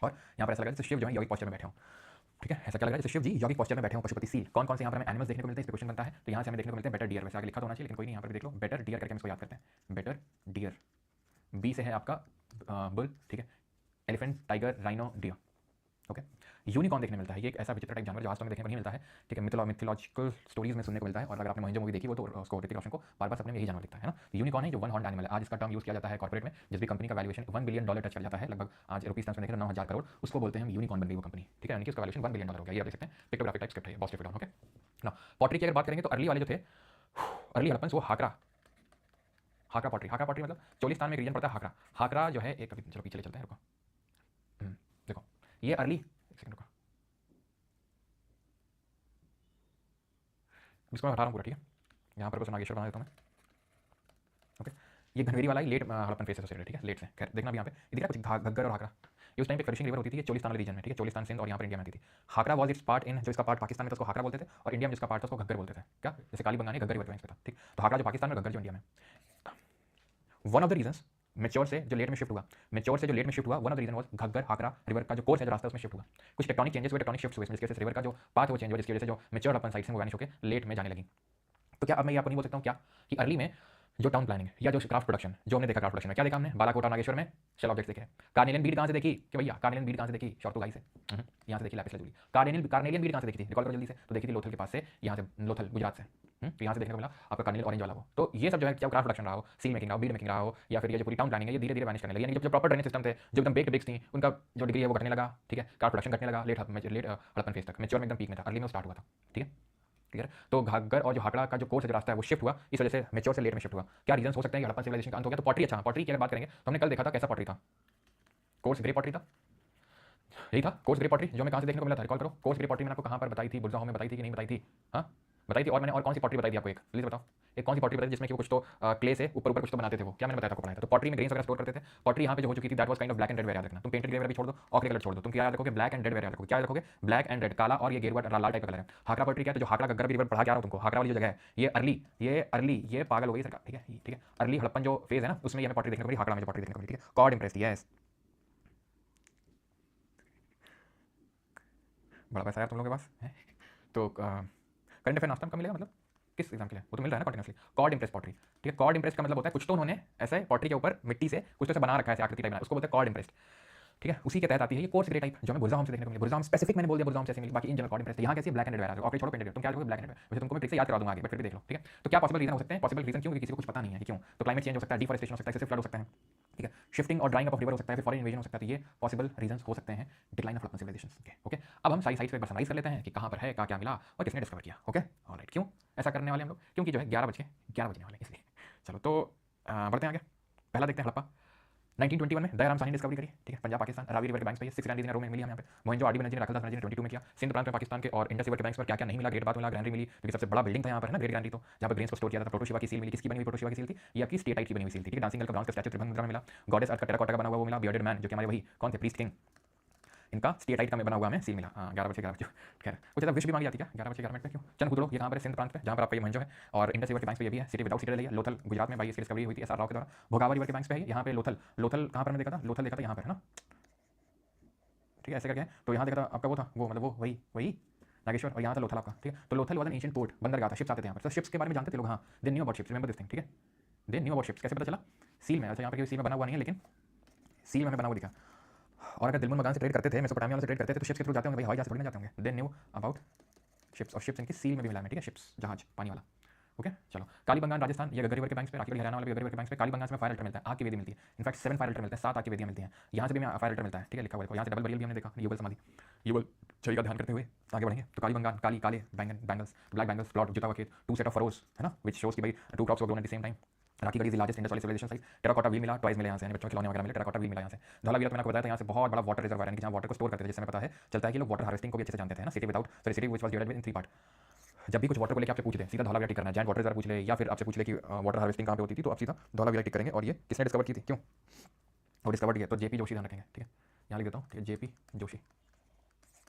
और यहाँ पर ऐसा लगा जैसे शिव जो है यौगिक पोस्चर में बैठे हो, ठीक है, ऐसा क्या लग रहा है जैसे शिव जी यौगिक पोस्चर में बैठे हो, पशुपति सील। कौन कौन से यहाँ पर हमें एनिमल्स देखने को मिलते हैं, इस पे क्वेश्चन बनता है, तो यहाँ से हमें देखने को मिलते हैं बेटर डियर, वैसे आगे लिखा तो होना चाहिए लेकिन कोई नहीं, यहाँ पर देख लो बेटर डियर करके हम इसको याद करते हैं, बेटर डियर। बी से है आपका बुल, ठीक है, elephant, tiger, rhino, deer, okay. Unicorn देखने मिलता है, ये एक ऐसा विचित्र टाइप जानवर जो आज तक देखने को नहीं मिलता है, ठीक है। मिथोलॉजिकल स्टोरीज में सुनने को मिलता है, और अगर आपने मोहनजो मूवी देखी वो तो उसको ऋतिक रोशन को बार बार सपने में यही जानवर दिखता है ना। यूनिकॉर्न है जो वन हॉर्न एनिमल है। आज इसका टर्म यूज किया जाता है कॉर्पोरेट में, जिस भी कंपनी का वैल्यूएशन $1 बिलियन टच कर जाता है, लगभग आज रुपीस टर्म्स में देखें तो 9,000 करोड़, उसको बोलते हैं हम यूनिकॉर्न बन गई वो कंपनी, ठीक है। यानी कि उसका वैल्यूएशन $1 बिलियन हो गया। ये आप देख सकते हैं, पिक्टोग्राफिक टाइप स्क्रिप्ट है, बॉस डाउन। ओके ना। पॉटरी की अगर बात करेंगे तो अर्ली वाले जो थे, अर्ली हड़प्पन, वो हाकरा, हाकरा पॉटरी, हाकरा पॉटरी मतलब चोलिस्तान में एक रीजन पड़ता है हाकरा। हाकरा जो है एक, चलो पीछे चलते हैं, रुको। देखो ये अर्ली, एक सेकंड रुको, इसको मैं हटा रहा हूँ पूरा, ठीक है। यहाँ पर बस नागेश्वर बना देता हूँ मैं। ओके, ये घनवेरी वाला ही लेट हड़प्पन फेस एसोसिएटेड, ठीक है, लेट से। खैर देखना भी यहाँ पे दिख रहा है कुछ घग्गर और हाकरा। ये उस टाइम पे फ्लरिशिंग रिवर होती थी, ये चोलिस्तान वाले रीजन में, ठीक है, चोलिस्तान सिंध और यहाँ पर इंडिया में आती थी। हाकरा वाज इट्स पार्ट इन, जो इसका पार्ट पाकिस्तान में था उसको हाकरा बोलते थे, और इंडिया में जिसका पार्ट था उसको घग्गर बोलते थे। क्या, जैसे काली बंगानी घग्गर रिवर के पे था, ठीक। तो हाकरा जो पाकिस्तान में, घग्गर जो इंडिया में। One of the reasons mature से जो लेट में शिफ्ट हुआ, मेच्योर से जो लेट में शिफ्ट हुआ, one of the reason was Ghaggar Hakra river का जो कोर्स है, जो रास्ता उसमें शिफ्ट हुआ। कुछ टेक्टोनिक चेंजेस हुए, टेक्टोनिक शिफ्ट हुए, जिसकी वजह से रिवर का जो पाथ वो चेंज हुआ, जिसकी वजह से जो मेच्योर अपन साइड से वो वैनिश होकर लेट में जाने लगी। तो क्या अब मैं ये आपको नहीं बोल सकता हूँ क्या कि अर्ली में जो टाउन प्लानिंग या जो क्राफ्ट प्रोडक्शन जो हमने देखा, क्राफ्ट प्रोडक्शन में क्या देखा हमने, बालाकोट और नागेश्वर में शेल ऑब्जेक्ट्स देखे। कार्नेलियन बीड कहाँ से देखी कि भैया, कार्नेलियन बीड कहाँ से देखी, शॉर्ट टू गाई से, यहाँ से देखी लैपिस lazuli। कार्नेलियन बीड कहाँ से देखी थी, रिकॉल करो जल्दी से, तो देखी थी लोथल के पास से, यहाँ से लोथल गुजरात से। तो यहाँ से देखने को मिला आपका कार्नेलियन ऑरेंज वाला वो। तो ये सब जो है, चाहे क्राफ्ट प्रोडक्शन रहा हो, सील मेकिंग रहा हो, बीड मेकिंग रहा हो, या फिर ये जो पूरी टाउन प्लानिंग है, ये धीरे धीरे वैनिश करने लगी। यानी जब प्रॉपर ड्रेनेज सिस्टम थे, जो एकदम बेक्ड ब्रिक्स थी, उनका जो डिग्री है वो घटने लगा, ठीक है। क्राफ्ट प्रोडक्शन घटने लगा, लेट हड़प्पन फेज तक, मेच्योर में एकदम पीक में था, अर्ली में स्टार्ट हुआ था, ठीक है, ठीक है। तो घग्गर और जो हाकड़ा का जो कोर्स है, जो रास्ता है, वो शिफ्ट हुआ, इस वजह से मेच्योर से लेट में शिफ्ट हुआ। क्या रीजन हो सकते हैं कि हड़प्पन सिविलाइजेशन का अंत हो गया? तो पॉटरी, अच्छा पॉटरी की अगर बात करेंगे तो हमने कल देखा था कैसा पॉटरी था, कोर्स ग्रे पॉटरी था, यही था कोर्स ग्रे पॉटरी, जो हमें कहाँ से देखने को मिला था, रिकॉल करो। कोर्स ग्रे पॉटरी मैंने आपको कहाँ पर बताई थी, बुरजाहों में बताई थी कि नहीं बताई थी? हाँ बताई थी। और मैंने और कौन सी पॉटरी बताई थी आपको, एक प्लीज बताओ, एक कौन सी पॉटरी बताई जिसमें कि वो कुछ तो क्ले से ऊपर ऊपर कुछ तो बनाते थे, वो क्या मैंने बताया था आपको, बनाया था। तो पॉटरी में ग्रेन्स वगैरह स्टोर करते थे। पॉटरी यहाँ पे जो हो चुकी थी, that was kind of black and red where, याद रखना। तुम पेंटेड ग्रे वगैरह भी छोड़ दो, ऑक्रे कलर छोड़ दो, तुम क्या याद रखोगे, ब्लैक एंड रेड वेयर याद रखोगे। क्या याद रखोगे, ब्लैक एंड रेड, काला और ये गेरुआ लाल टाइप का कलर है। हाकरा पॉटरी क्या है, तो जो हाकरा गग्गर भी रिवर पढ़ा के आ रहा हूँ तुमको, हाकरा वाली जो जगह है, ये अर्ली, ये पागल हो गई सरकार, ठीक है, ठीक है। अर्ली हड़प्पन जो फेज है ना, उसमें ये हमें पॉटरी देखने को मिली, हाकरा में जो पॉटरी देखने को मिली, ठीक है। कॉर्ड इंप्रेस, यस, बड़ा पैसा यार तुम लोगों के पास है। तो करंट अफेयर नाश्ता में कब मिलेगा, मतलब किस एग्जाम के लिए, वो तो मिल रहा है ना कंटिन्यूसली। कॉर्ड इंप्रेस पॉटरी, ठीक है। कॉर्ड इंप्रेस का मतलब होता है कुछ तो उन्होंने ऐसे पॉटरी के ऊपर मिट्टी से कुछ तो ऐसा बना रखा है, आकृति टाइप बना, उसको बोलते हैं कॉर्ड इंप्रेस, ठीक है। उसी के तहत आती है ये कोर्स ग्रे टाइप, जो हमें बुरजाम से देखने को मिली। बुरजाम स्पेसिफिक मैंने बोल दिया, बुरजाम से ऐसे मिली, बाकी इन जनरल कॉर्ड इंप्रेस। यहाँ कैसी black and red ware, okay छोड़ो पेंटेड, तुम क्या देखोगे, ब्लैक एंड रेड। वैसे तुमको मैं ट्रिक से याद करा दूंगा आगे, बट फिर भी देख लो, ठीक है। तो क्या पॉसिबल रीजन हो सकते हैं, पॉसिबल रीजन क्यों, क्योंकि किसी को कुछ पता नहीं है कि क्यों। तो क्लाइमेट चेंज हो सकता है, डिफॉरेस्टेशन हो सकता है, एक्सेसिव फ्लड हो सकता है, ठीक है, शिफ्टिंग और ड्राइंग अप ऑफ रिवर हो सकता है, फिर फॉरेन इन्वेजन हो सकता है। तो ये पॉसिबल रीजन हो सकते हैं डिक्लाइन ऑफ हड़प्पन सिविलाइजेशन के। ओके, अब हम सारी साइट्स पे एक बार समराइज कर लेते हैं कि कहाँ पर है, क्या क्या मिला और किसने डिस्कवर किया। ओके ऑलराइट, क्यों ऐसा करने वाले हम लोग, क्योंकि जो है 11 बजने वाले इसलिए। चलो तो बढ़ते हैं आगे। पहला देखते हैं हड़प्पा, 1921 में दयाराम साहनी ने डिस्कवरी करी, ठीक है, पंजाब पाकिस्तान रावी रिवर के बैंक्स पे। 6 ग्रैंड रीजन में मिली हमें यहाँ पे। मोहनजो आरडी बनर्जी ने रखा था 1922 में किया। सिंध प्रांत में पाकिस्तान के और इंडस रिवर के बैंक्स पर क्या क्या नहीं मिला, ग्रेट बात मिला, ग्रैंडरी मिली, क्योंकि सबसे बड़ा बिल्डिंग था यहाँ पर, है ना, ग्रेट ग्रैंडरी, तो जहाँ पर ग्रेन्स को स्टोर किया था। प्रोटोशिवा की सील मिली, किसकी बनी हुई प्रोटोशिवा की सील थी, ये आपकी स्टेट टाइप की बनी हुई सील थी, डांसिंग गर्ल का ब्रॉन्ज का स्टैचू त्रिभंग मुद्रा में मिला। गॉडेस अर्थ का टेराकोटा का बना हुआ वो मिला। बियर्डेड मैन जो कि हमारे वही कौन थे, प्रीस्ट किंग, इनका स्टेट टाइट का में बना हुआ हमें सील मिला। हाँ 11 बजे खैर कुछ ऐसा विश भी मांगी जाती है क्या 11 बजे 11 मिनट पे, क्यों। चंद खुदरो ये कहाँ पर है, सिंध प्रांत पे, जहाँ पर आपका ये मोहनजो है। और इंडस रिवर के बैंक्स पे ये भी है, सिटी विदाउट सिटी है, लोथल गुजरात में भाई इसकी डिस्कवरी हुई थी एसआर राव के द्वारा। भोगावा रिवर के बैंक्स पे है, यहाँ पे लोथल, लोथल कहाँ पर मैंने देखा था, लोथल देखा था यहाँ पर, है ना, ठीक है, ऐसे करके। तो यहाँ देखा था आपका वो था, वो मतलब वो वही नागेश्वर, और यहाँ था लोथल आपका, ठीक है। तो Lothal was an ancient port, बंदरगाह था, शिप्स आते थे यहाँ पर। तो शिप्स के बारे में जानते थे लोग, हाँ, they knew about ships, remember this thing, ठीक है, दे न्यू अबाउट शिप्स। कैसे पता चला, सील में, अच्छा यहाँ पर सील में बना हुआ नहीं है, लेकिन सील में हमें बना हुआ दिखा। और अगर दिलमुन मकान से ट्रेड करते थे, मेसोपोटामिया से ट्रेड करते थे, तो शिप्स के थ्रू जाते होंगे भाई, हवाई जहाज से थोड़ी ना जाते होंगे। दे न्यू अबाउट शिप्स, और शिप्स इनकी सील में भी मिला है, ठीक है, शिप्स जहाज पानी वाला। ओके चलो, कालीबंगान राजस्थान, ये गग्गर रिवर के बैंक्स पे, राखीगढ़ हरियाणा वाले गग्गर रिवर के बैंक्स पे। कालीबंगान में फायर अल्टर मिलता है, आग की वेदी मिलती है, इनफैक्ट 7 फायर अल्टर मिलते हैं, 7 आग की वेदियां मिलती हैं। यहाँ से भी फायर अल्टर मिलता है, ठीक है, लिखा हुआ है। यहाँ से डबल बरियल भी हमने देखा, युगल समाधि, युगल छवि का ध्यान करते हुए आगे बढ़ेंगे। तो कालीबंगान, काली काले बैंगल्स, ब्लैक बैंगल्स, प्लॉट जुटा हुआ खेत, 2 सेट ऑफ फरोज, है ना, विच शोज कि भाई 2 crops were grown at the same time. Rakhigarh is the largest Indus वाली सिविलाइजेशन साइट। टेराकोटा व्हील मिला, टॉयज मिले यहाँ से, बच्चों के खिलौने वगैरह मिले, टेराकोटा व्हील मिला यहाँ से। धौलावीरा तो मैंने आपको बताया था, यहाँ से बहुत बड़ा वाटर रिजर्वायर है, जहाँ वाटर को स्टोर करते थे, जिससे हमें पता है चलता है कि लोग वाटर हार्वेस्टिंग को भी अच्छे से जानते थे ना। City without, sorry city which was divided in 3 part. जब भी कुछ वाटर को लेकर आपसे पूछते हैं, सीधा धौलावीरा टिक करना है, जैंट वाटर रिजर्व पूछ ले, या फिर आपसे पूछ ले कि वाटर हार्वेस्टिंग कहाँ पे होती थी, तो आप सीधा धौलावीरा टिक करेंगे। और ये किसने डिस्कवर की थी, क्यों वो डिस्कवर किया, तो जेपी जोशी ध्यान रखेंगे, ठीक है, यहाँ लिख देता हूँ, ठीक है, JP Joshi.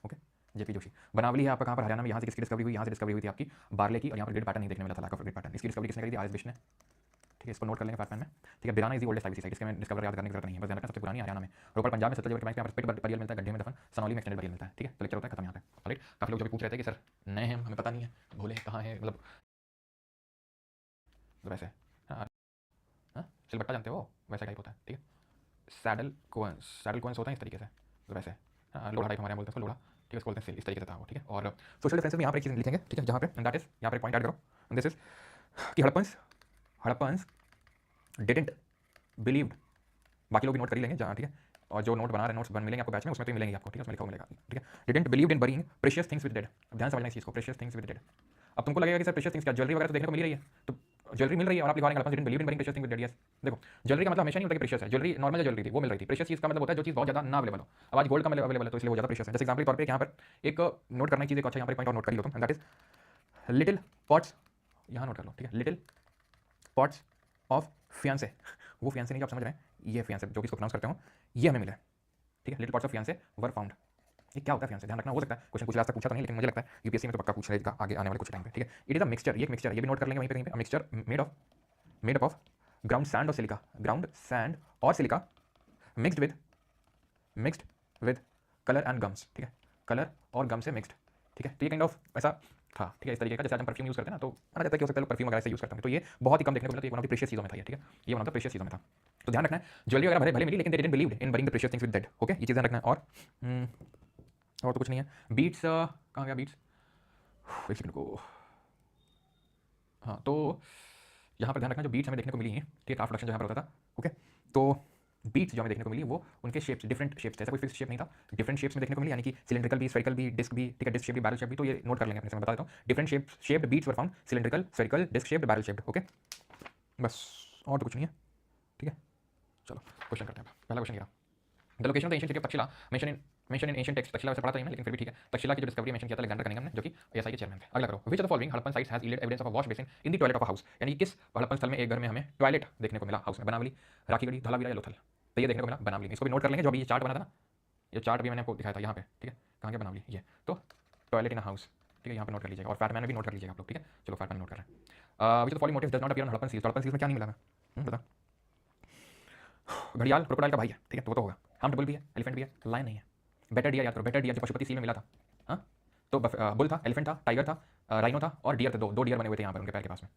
Okay, JP Joshi. Banawali है आपका कहाँ पर, हरियाणा में। यहाँ से किसकी डिस्कवरी हुई, यहाँ से डिस्कवरी हुई थी आपकी बार्ले की, और यहाँ पर ग्रिड पैटर्न नहीं देखने मिला था, लैक ऑफ ग्रिड पैटर्न। इसकी डिस्कवरी किसने करी थी, आर एस बिश ने, ठीक है, इसको नोट कर लेंगे पैटर्न में, ठीक है। Bhirrana is the oldest IVC site, इसके में डिस्कवर याद करने की जरूरत नहीं है, बस ध्यान रखना सबसे पुरानी हरियाणा में। रोपड़ पंजाब में, सतलज रिवर के बैंक में यहाँ पर स्पिट बरियल मिलता है, गड्ढे में दफन। सनौली में एक्सटेंडेड बरियल मिलता है, ठीक है। तो लेक्चर होता है खत्म यहाँ पे, राइट। काफी लोग जो भी पूछ रहे थे कि सर नए हैं हमें पता नहीं है, भूले कहाँ है, मतलब वैसे, हाँ सिलबट्टा जानते हो, वैसा टाइप होता है, ठीक है। सैडल कोन्स होता है इस तरीके से, तो वैसे लोढ़ा टाइप हमारे यहाँ बोलते हैं उसको, लोढ़ा, ठीक है, उसको बोलते हैं सिल, इस तरीके से था वो, ठीक है। और सोशल डिफरेंसेस में यहाँ पर एक चीज़ लिखेंगे, ठीक है, जहाँ पे दैट इज, यहाँ पर पॉइंट ऐड करो, दिस इज कि हड़प्पन्स डिडंट बिलीव्ड, बाकी लोग भी नोट कर ही लेंगे जहाँ, ठीक है, और जो नोट बना रहे हैं, नोट्स बन मिलेंगे आपको बैच में, उसमें तो मिलेंगे आपको, ठीक है, उसमें लिखा हुआ मिलेगा, ठीक है। Didn't believed in बरीइंग precious things with dead. अब ध्यान समझना इस चीज़ को, प्रेशियस थिंग्स विद डेड। अब तुमको लगेगा कि सर प्रेशियस थिंग्स क्या, ज्वेलरी वगैरह तो देखने को मिल रही है, तो ज्वेलरी मिल रही है और आप लिखवा रहे हैं didn't believe in बरीइंग precious things with dead. Yes, देखो ज्वेलरी का मतलब हमेशा नहीं होता कि प्रेशियस है, ज्वेलरी नॉर्मल ज्वेलरी थी वो मिल रही थी। प्रेशियस चीज़ का मतलब होता है जो चीज़ बहुत ज़्यादा ना अवेलेबल हो। अब आज गोल्ड का अवेलेबल है तो इसलिए वो ज़्यादा प्रेशियस है। जैसे एग्जाम्पल के तौर पर यहाँ पर एक नोट करना चीज़, एक अच्छा यहाँ पर पॉइंट और नोट कर लो तुम, दैट इज लिटिल पॉट्स, यहाँ नोट कर लो, ठीक है, लिटिल पॉट्स ऑफ फियांसे। वो फियांसे नहीं जो आप समझ रहे हैं, ये फियांसे जो कि इसको प्रोनाउंस करते हो, ये हमें मिला है, ठीक है। Little pots of faience were found. ये क्या होता है फियांसे, ध्यान रखना। हो सकता है क्वेश्चन पूछ, आज तक पूछा तो नहीं, लेकिन मुझे लगता है यूपीएससी में तो पक्का पूछ लेगा आगे आने वाले कुछ टाइम पे, ठीक है। इट इज अ मिक्सचर, ये एक मिक्सचर, ये भी नोट कर लेंगे वहीं पे कहीं पे, mixture made up of ground sand और सिलिका, ग्राउंड सैंड और silica mixed with colour and gums, ठीक है, कलर और गम से मिक्स्ड, ठीक है। तो ये काइंड ऑफ ऐसा था, ठीक है, इस तरीके का। जैसे आज हम परफ्यूम यूज़ करते हैं ना, तो माना जाता है कि हो सकता है लोग परफ्यूम वगैरह से यूज़ करते हैं, तो ये बहुत ही कम देखने को मिला, तो ये वन ऑफ द प्रेशियस चीज़ों में था ये, ठीक है, ये वन ऑफ द प्रेशियस चीज़ों में था। तो ध्यान रखना है, ज्वेलरी वगैरह भले भले मिली, लेकिन they didn't believe in burying the precious things with dead, okay, ये चीज़ ध्यान रखना है। और तो कुछ नहीं है। बीट्स कहाँ गया बीट्स, एक सेकंड को, हाँ, तो यहाँ पर ध्यान रखना जो बीट्स हमें देखने को मिली हैं, ठीक है, क्राफ्ट प्रोडक्शन जो यहाँ पर होता था, ओके, तो बीट्स जो हमें देखने को मिली वो उनके शेप्स, डिफरेंट शेप्स थे, ऐसा कोई फिक्स शेप नहीं था, डिफरेंट शेप्स में देखने को मिली, यानी कि सिलिंड्रिकल भी, स्फेरिकल भी, डिस्क भी, ठीक है, डिस्क शेप भी, बैरल शेप भी। तो ये नोट कर लेंगे अपने से, मैं बता देता हूँ, different shaped beads were found, cylindrical, spherical, disc shaped, barrel shaped, okay, बस, और तो कुछ नहीं है, ठीक है। चलो क्वेश्चन करते हैं। पहला क्वेश्चन क्या, the location of the ancient city of Takshashila mention in ancient text. Takshashila वैसे पढ़ा था नहीं मैं, लेकिन फिर भी ठीक है। तक्षशिला की जो डिस्कवरी मेंशन किया था अलेक्जेंडर कनिंघम ने, जो कि एएसआई के चेयरमैन थे। अगला करो, which of the following Harappan sites has yielded evidence of a wash basin in the toilet of a house. यानी किस हड़प्पन स्थल में एक घर में हमें टॉयलेट देखने को मिला, हाउस में, बनावली, राखीगढ़ी, धौलावीरा या लोथल। तो ये देखने को मिला बनावली में, इसको भी नोट कर लेंगे। जो अभी ये चार्ट बना था ना, ये चार्ट भी मैंने आपको दिखाया था यहाँ पे, ठीक है, कहाँ गया बनावली, ये तो टॉयलेट इन अ हाउस, ठीक है, यहाँ पे नोट कर लीजिएगा। और फैटमैन में भी नोट कर लीजिएगा आप लोग, ठीक है। चलो फैटमैन नोट कर रहे हैं। Which of the following motifs does not appear on Harappan seals. Harappan seals में क्या नहीं मिला मैं, बता। घड़ियाल क्रोकोडाइल का भाई है, ठीक है, तो वो तो होगा। हम डबल भी है, एलिफेंट भी है, लायन नहीं है। बेटर डियर याद करो, बेटर डियर जो पशुपति सील में मिला था, हाँ, तो बुल था, एलिफेंट था, टाइगर था, राइनो था और डियर थे, दो डियर बने हुए थे यहाँ पर उनके पैर के पास में।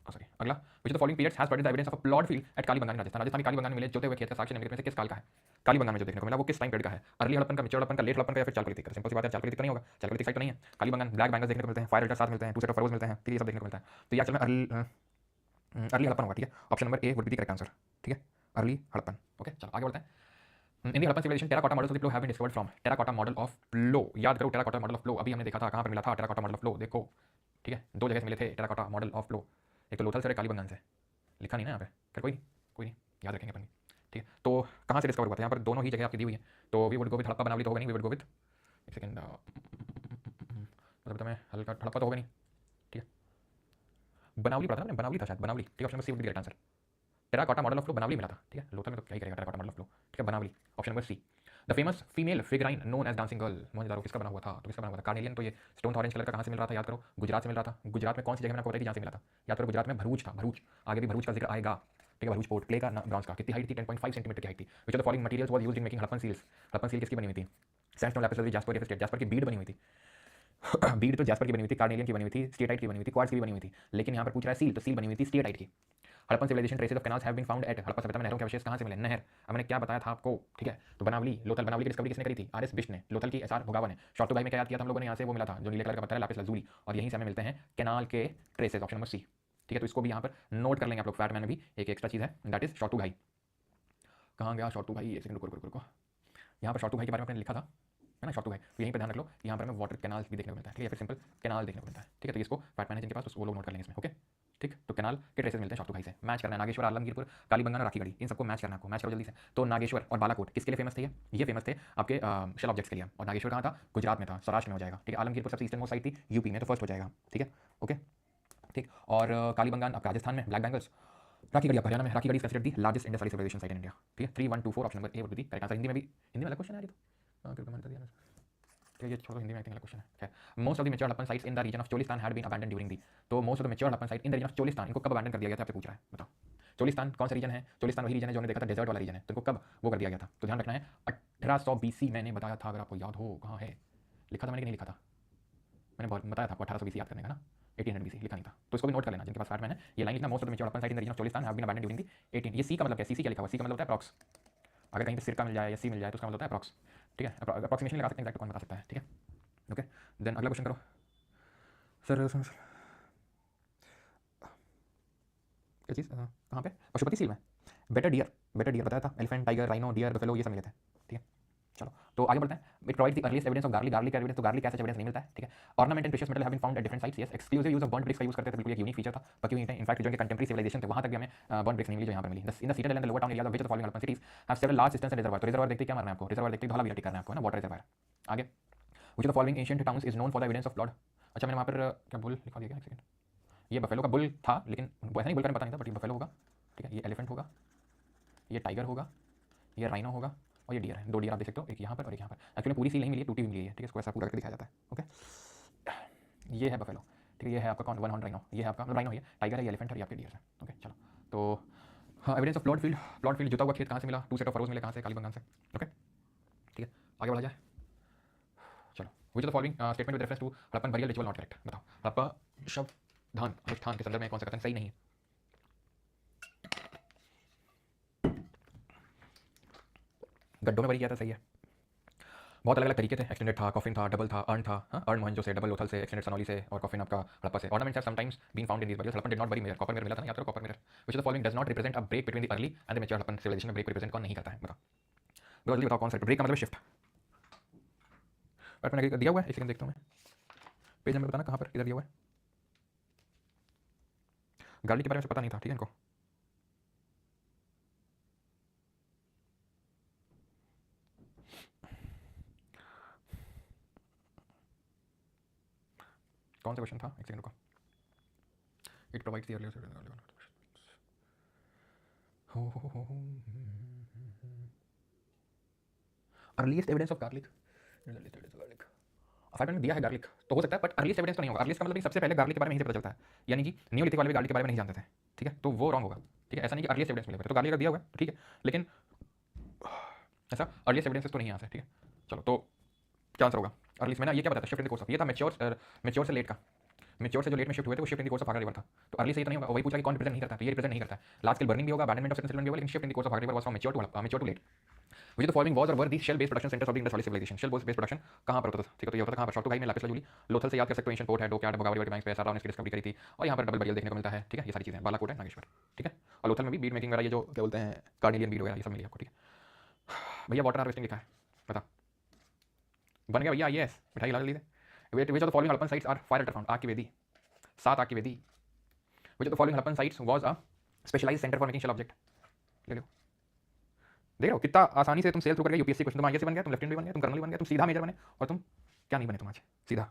सॉरी, अगला, which the following periods has provided the evidence of a plot field at Kalibangan Rajasthan. Rajasthan की कालीबंगान में मिले जोते हुए खेत का साक्ष्य निम्नलिखित में से किस काल का है। कालीबंगान में जो देखने को मिला वो किस टाइम पीरियड का है, अर्ली हड़प्पन का, मैच्योर हड़प्पन का, लेट हड़प्पन का, या फिर चालकोलिथिक का। सिंपल सी बात है, चालकोलिथिक नहीं होगा, चालकोलिथिक साइट तो नहीं है। कालीबंगान ब्लैक बैंगल्स देखने को मिलते हैं, फायर रेडर साथ मिलते हैं, टू सेट ऑफ फरोज मिलते हैं, ठीक है, ये सब देखने को मिलता है। तो ये एक्चुअल में अर्ली हड़प्पन होगा, ठीक है। Option number A would be the correct answer, ठीक है, अर्ली हड़प्पन। ओके, चलो आगे बढ़ते हैं। In the Harappan civilisation terracotta models of the plough have been discovered from. Terracotta model of plough, याद करो टेराकोटा मॉडल ऑफ प्लो अभी हमने देखा था, कहाँ पर मिला था टेराकोटा मॉडल ऑफ प्लो, देखो, ठीक है, दो जगह से मिले थे टेराकोटा मॉडल ऑफ प्लो, एक तो लोथल से, कालीबंगान से। लिखा नहीं ना यहाँ पे, फिर कोई नहीं, याद रखेंगे अपन, ठीक है। तो कहाँ से डिस्कवर हुआ था, यहाँ पर दोनों ही जगह आपकी दी हुई है, तो we would go with Harappa, Banawali तो होगा नहीं, वी वुड गो विद, एक सेकंड, मतलब मैं हल्का, हड़प्पा तो होगा नहीं, ठीक है, बनावली पढ़ा था ना, बनावली था शायद, बनावली, ठीक है, option number C would be correct answer. Terracotta model of flow Banawali मिला था, ठीक है, लोथल में तो क्या ही करेगा टेराकोटा मॉडल ऑफ फ्लो, ठीक है, Banawali, option number C. The famous female figurine known as dancing girl, Mohenjodaro किसका बना हुआ था, तो किसका बना हुआ था, कार्नेलियन। तो ये स्टोन ऑरेंज कलर का कहाँ से मिल रहा था, याद करो, गुजरात से मिल रहा था। गुजरात में कौन सी जगह मैंने आपको बताई थी जहाँ से मिला था, याद करो, गुजरात में भरूच था, भरूच, आगे भी भरूच का जिक्र आएगा, ठीक है। भरूच पोर्ट, क्ले का ब्रॉन्ज का, कितनी हाइट थी, 10.5 सेंटीमीटर की हाइट थी। Which of the following materials was used in making Harappan seals. Harappan seal किसकी बनी हुई थी, सैंडस्टोन, लैपिस lazuli, जास्पर, या जास्पर की बीड बनी हुई थी। बीड तो जास्पर की बनी हुई थी, कार्नेलियन की बनी हुई थी, स्टेटाइट की बनी हुई थी, क्वार्ट्ज की बनी हुई थी, लेकिन यहाँ पर पूछ रहा है सील, तो सील बनी हुई थी स्टेटाइट की। Harappan civilization traces of canals have been found at. Harappa सभ्यता में नहरों के अवशेष कहाँ से मिले, नहर, अब मैंने क्या बताया था आपको, ठीक है। तो बनावली, लोथल, बनावली की डिस्कवरी किसने करी थी, आर.एस. बिष्ट ने, लोथल की एस.आर. भोगावा ने। शॉर्टुगाई में क्या याद किया था हम लोगों ने, यहाँ से वो मिला था जो नीले कलर का पत्थर है, लैपिस lazuli, और यहीं से हमें मिलते हैं कैनाल के ट्रेसेस, ऑप्शन नंबर सी, ठीक है। तो इसको भी यहाँ पर नोट कर लेंगे आप लोग, फैटमैन में भी एक एक्स्ट्रा चीज़ है, दैट इज शॉर्टुगाई। कहाँ गया शॉर्टुगाई, एक सेकंड रुको, यहाँ पर शॉर्टुगाई के बारे में आपने लिखा था, है ना, शॉर्टुगाई, तो यहीं पर ध्यान रख लो, यहाँ पर हमें वाटर कैनाल्स भी देखने को मिलता है, ठीक है, फिर सिंपल कैनाल देखने को मिलता है, ठीक है। तो इसको फैटमैन है जिनके पास, तो वो लोग नोट कर लेंगे इसमें, ओके, ठीक। तो कैनाल के ट्रेसेस मिलते हैं शॉर्टुगाई से। मैच करना है, नागेश्वर, आलमगीरपुर, कालीबंगान और राखीगढ़ी, इन सबको मैच करना है आपको, मैच करो जल्दी से। तो नागेश्वर और बालाकोट किसके लिए फेमस थे, ये फेमस थे आपके शेल ऑब्जेक्ट्स के लिए। और नागेश्वर कहाँ था, गुजरात में था, सौराष्ट्र में हो जाएगा, ठीक है। आलमगीरपुर सबसे ईस्टर्न मोस्ट साइड थी, यूपी में, तो फर्स्ट हो जाएगा, ठीक है, ओके, ठीक। और कालीबंगान आपका राजस्थान में, ब्लैक बैंगल्स, राखीगढ़ी आपका हरियाणा में। Rakhigarhi is considered the largest Indus valley civilization site in India, ठीक है। 3124 option number A would be correct answer. Hindi में भी, हिंदी में अलग क्वेश्चन है ये तो, क्योंकि मैंने दिया, ठीक है, ये छोड़ो, हिंदी में आई थिंक अलग क्वेश्चन है। Most of the mature Harappan sites in the region of Cholistan had been abandon during the. तो most of the mature Harappan site in the region of Cholistan, इनको कब अबैंडन कर दिया गया था, आपसे पूछ रहा है, बताओ। चोलिस्तान कौन सा रीजन है, चोलिस्तान वही रीजन है जो हमने देखा था डेजर्ट वाला रीजन है, तो इनको कब वो कर दिया गया था। तो ध्यान रखना है 1800 BC मैंने बताया था, अगर आपको याद हो, कहाँ है, लिखा था मैंने कि नहीं लिखा था, मैंने बताया था आपको 1800 BC याद करने का ना, 1800 BC लिखा नहीं था, तो इसको भी नोट कर लेना जिनके पास फैटमैन है। ये लाइन लिखना, most of the mature Harappan site in the region of Cholistan have been abandon during the 18। ये सी का मतलब क्या, सी क्या लिखा हुआ, सी का मतलब होता है अप्रॉक्स, अगर कहीं पे सिर का मिल जाए या सी मिल जाए तो उसका मतलब होता है अप्रॉक्स। ठीक है, अप्रॉक्सीमेशन लगा सकते हैं, एग्जैक्ट कौन बता सकता है, ठीक है। ओके, देन अगला क्वेश्चन करो सर। क्या चीज़ कहाँ पे? पशुपति सील में बेटर डियर बताया था, elephant, tiger, rhino, deer, buffalo, ये सब मिले थे, ठीक है। चलो तो आगे बढ़ते हैं। It provide the earliest evidence of garlic का एविडेंस, तो गार्लिक का ऐसा एविडेंस नहीं मिलता है, ठीक है। Ornament and precious metal have been found at different sites, yes. Exclusive use of burn bricks का यूज करते थे, बिल्कुल एक यूनिक फीचर था, पकी हुई ईंटें। इनफैक्ट जो इनके कंटेम्परेरी सिविलाइजेशन थे वहां तक भी हमें बर्न ब्रिक्स नहीं मिली जो यहाँ पर मिली। In the citadel and the lower town area of which of the following urban cities have several large systems and reservoir. तो रिजर्वायर देखते क्या मारना है आपको, रिजर्वायर देखते धौलावीरा टिक करना है आपको, है ना, वाटर रिजर्वायर। आगे, which of the following ancient towns is known for the evidence of flood. अच्छा मैंने वहाँ पर क्या बुल लिखा दिया, एक सेकंड, ये बफेलो का बुल था, लेकिन ऐसा नहीं बुल का पता नहीं था, बट ये बफेलो होगा, ठीक है। ये एलिफेंट होगा, ये टाइगर होगा, ये राइनो होगा, और ये डियर है। दो डियर आप देख सकते हो, एक यहाँ पर और एक यहाँ पर। एक्चुअली पूरी सील नहीं मिली है, टूटी हुई मिली है, ठीक है। इसको ऐसा पूरा करके दिखाया जाता है, ओके। ये है बफेलो, ठीक है। ये है आपका कौन, वन हॉर्न राइनो, ये है आपका राइनो, ये टाइगर है, ये एलिफेंट है, ये आपके डियर है, ओके। चलो तो हाँ, एविडेंस ऑफ प्लॉट फील्ड जुता हुआ खेत कहाँ से मिला, 2 सेट ऑफ फरोज मिले कहाँ से, कालीबंगान से, ओके, ठीक है। आगे बढ़ा जाए, चलो। Which of the following statement with reference to Harappan burial ritual not correct, बताओ। हड़प्पा शव धान अनुष्ठान के संदर्भ में कौन सा कथन सही नहीं है। गड्ढों में बरी किया था, सही है। बहुत अलग अलग तरीके थे, एक्सटेंडेड था, कॉफिन था, डबल था, अर्न था, अर्न मोहनजो से, डबल लोथल से, एक्सटेंडेड सनौली से, और कॉफिन आपका हड़प्पा से। Ornaments have sometimes been found in these burials. Harappan did not bury mirror, copper mirror मिला था ना, याद करो copper mirror. Which of the following does not represent a break between the early and the mature Harappan civilization में break represent कौन नहीं करता है, बताओ। जल्दी बताओ कौन सा ब्रेक का मतलब शिफ्ट। बट मैंने दिया हुआ है, एक सेकंड देखता हूँ मैं, पेज नंबर बताना कहाँ पर, इधर दिया हुआ है। गार्लिक के बारे में पता नहीं था, ठीक है इनको। कौन सा क्वेश्चन था, एक सेकंड रुको। It provides the earliest evidence of garlic. Five में दिया है गार्लिक, तो हो सकता है, बट अर्लीस्ट एविडेंस तो नहीं होगा। अर्लीस्ट का मतलब सबसे पहले गार्लिक के बारे में यहीं से पता चलता है, यानी कि नियोलिथिक वाले भी गार्लिक के बारे में नहीं जानते थे, ठीक है। तो वो रॉन्ग होगा, ठीक है। ऐसा नहीं कि अर्लीस्ट एविडेंस मिलेगा, तो गार्लिक का दिया हुआ है, ठीक है, लेकिन ऐसा अर्लीस्ट एविडेंस तो नहीं यहाँ से, ठीक है। चलो तो क्या आंसर होगा अर्लीस्ट में ना, ये क्या बताया, shift in the course of, ये था मैच्योर से लेट का। मैच्योर से जो लेट में शिफ्ट हुए थे वो shift in the course of Ghaggar river था। तो अर्ली से ये तो नहीं होगा, वही पूछा कि कौन रिप्रेजेंट नहीं करता, तो ये रिप्रेजेंट नहीं करता है। लार्ज स्केल बर्निंग भी होगा, अबैंडनमेंट ऑफ सेटलमेंट भी होगा, लेकिन shift in the course of Ghaggar river was from mature to late. Which of the following was or were these shell based production centers of the Indus Valley civilization? shell based production कहाँ पर होता था, ठीक है। तो ये होता था कहाँ पर, शॉर्टुगाई में, लापिस लाजुली, लोथल से याद कर सकते हो, एंशिएंट पोर्ट है, डोकयार्ड, बगावरी वाली बैंक्स पे सारा उसकी डिस्कवरी करी थी, और यहाँ पर डबल बरियल देखने को मिलता है, ठीक है। ये सारी चीजें, बालाकोट है, नागेश्वर, ठीक है। और लोथल में भी बीड मेकिंग वगैरह, ये जो क्या बोलते हैं कार्नेलियन बीड वगैरह, ये सब मिली आपको, ठीक है। भैया वाटर हार्वेस्टिंग लिखा है, बता बन गया भैया, यस मिठाई ला जल्दी से। Which of the following Harappan sites are fire altar found, आग की वेदी, 7 आग की वेदी। Which of the following Harappan sites was a specialized centre for making shell object, ले लो। देख रहे हो कितना आसानी से तुम सेल थ्रू करके यूपीएससी क्वेश्चन, तुम आईएएस बन गया, तुम लेफ्टिनेंट भी बन गया, तुम कर्नल भी बन गया, तुम सीधा मेजर बने, और तुम क्या नहीं बने, तुम आज सीधा।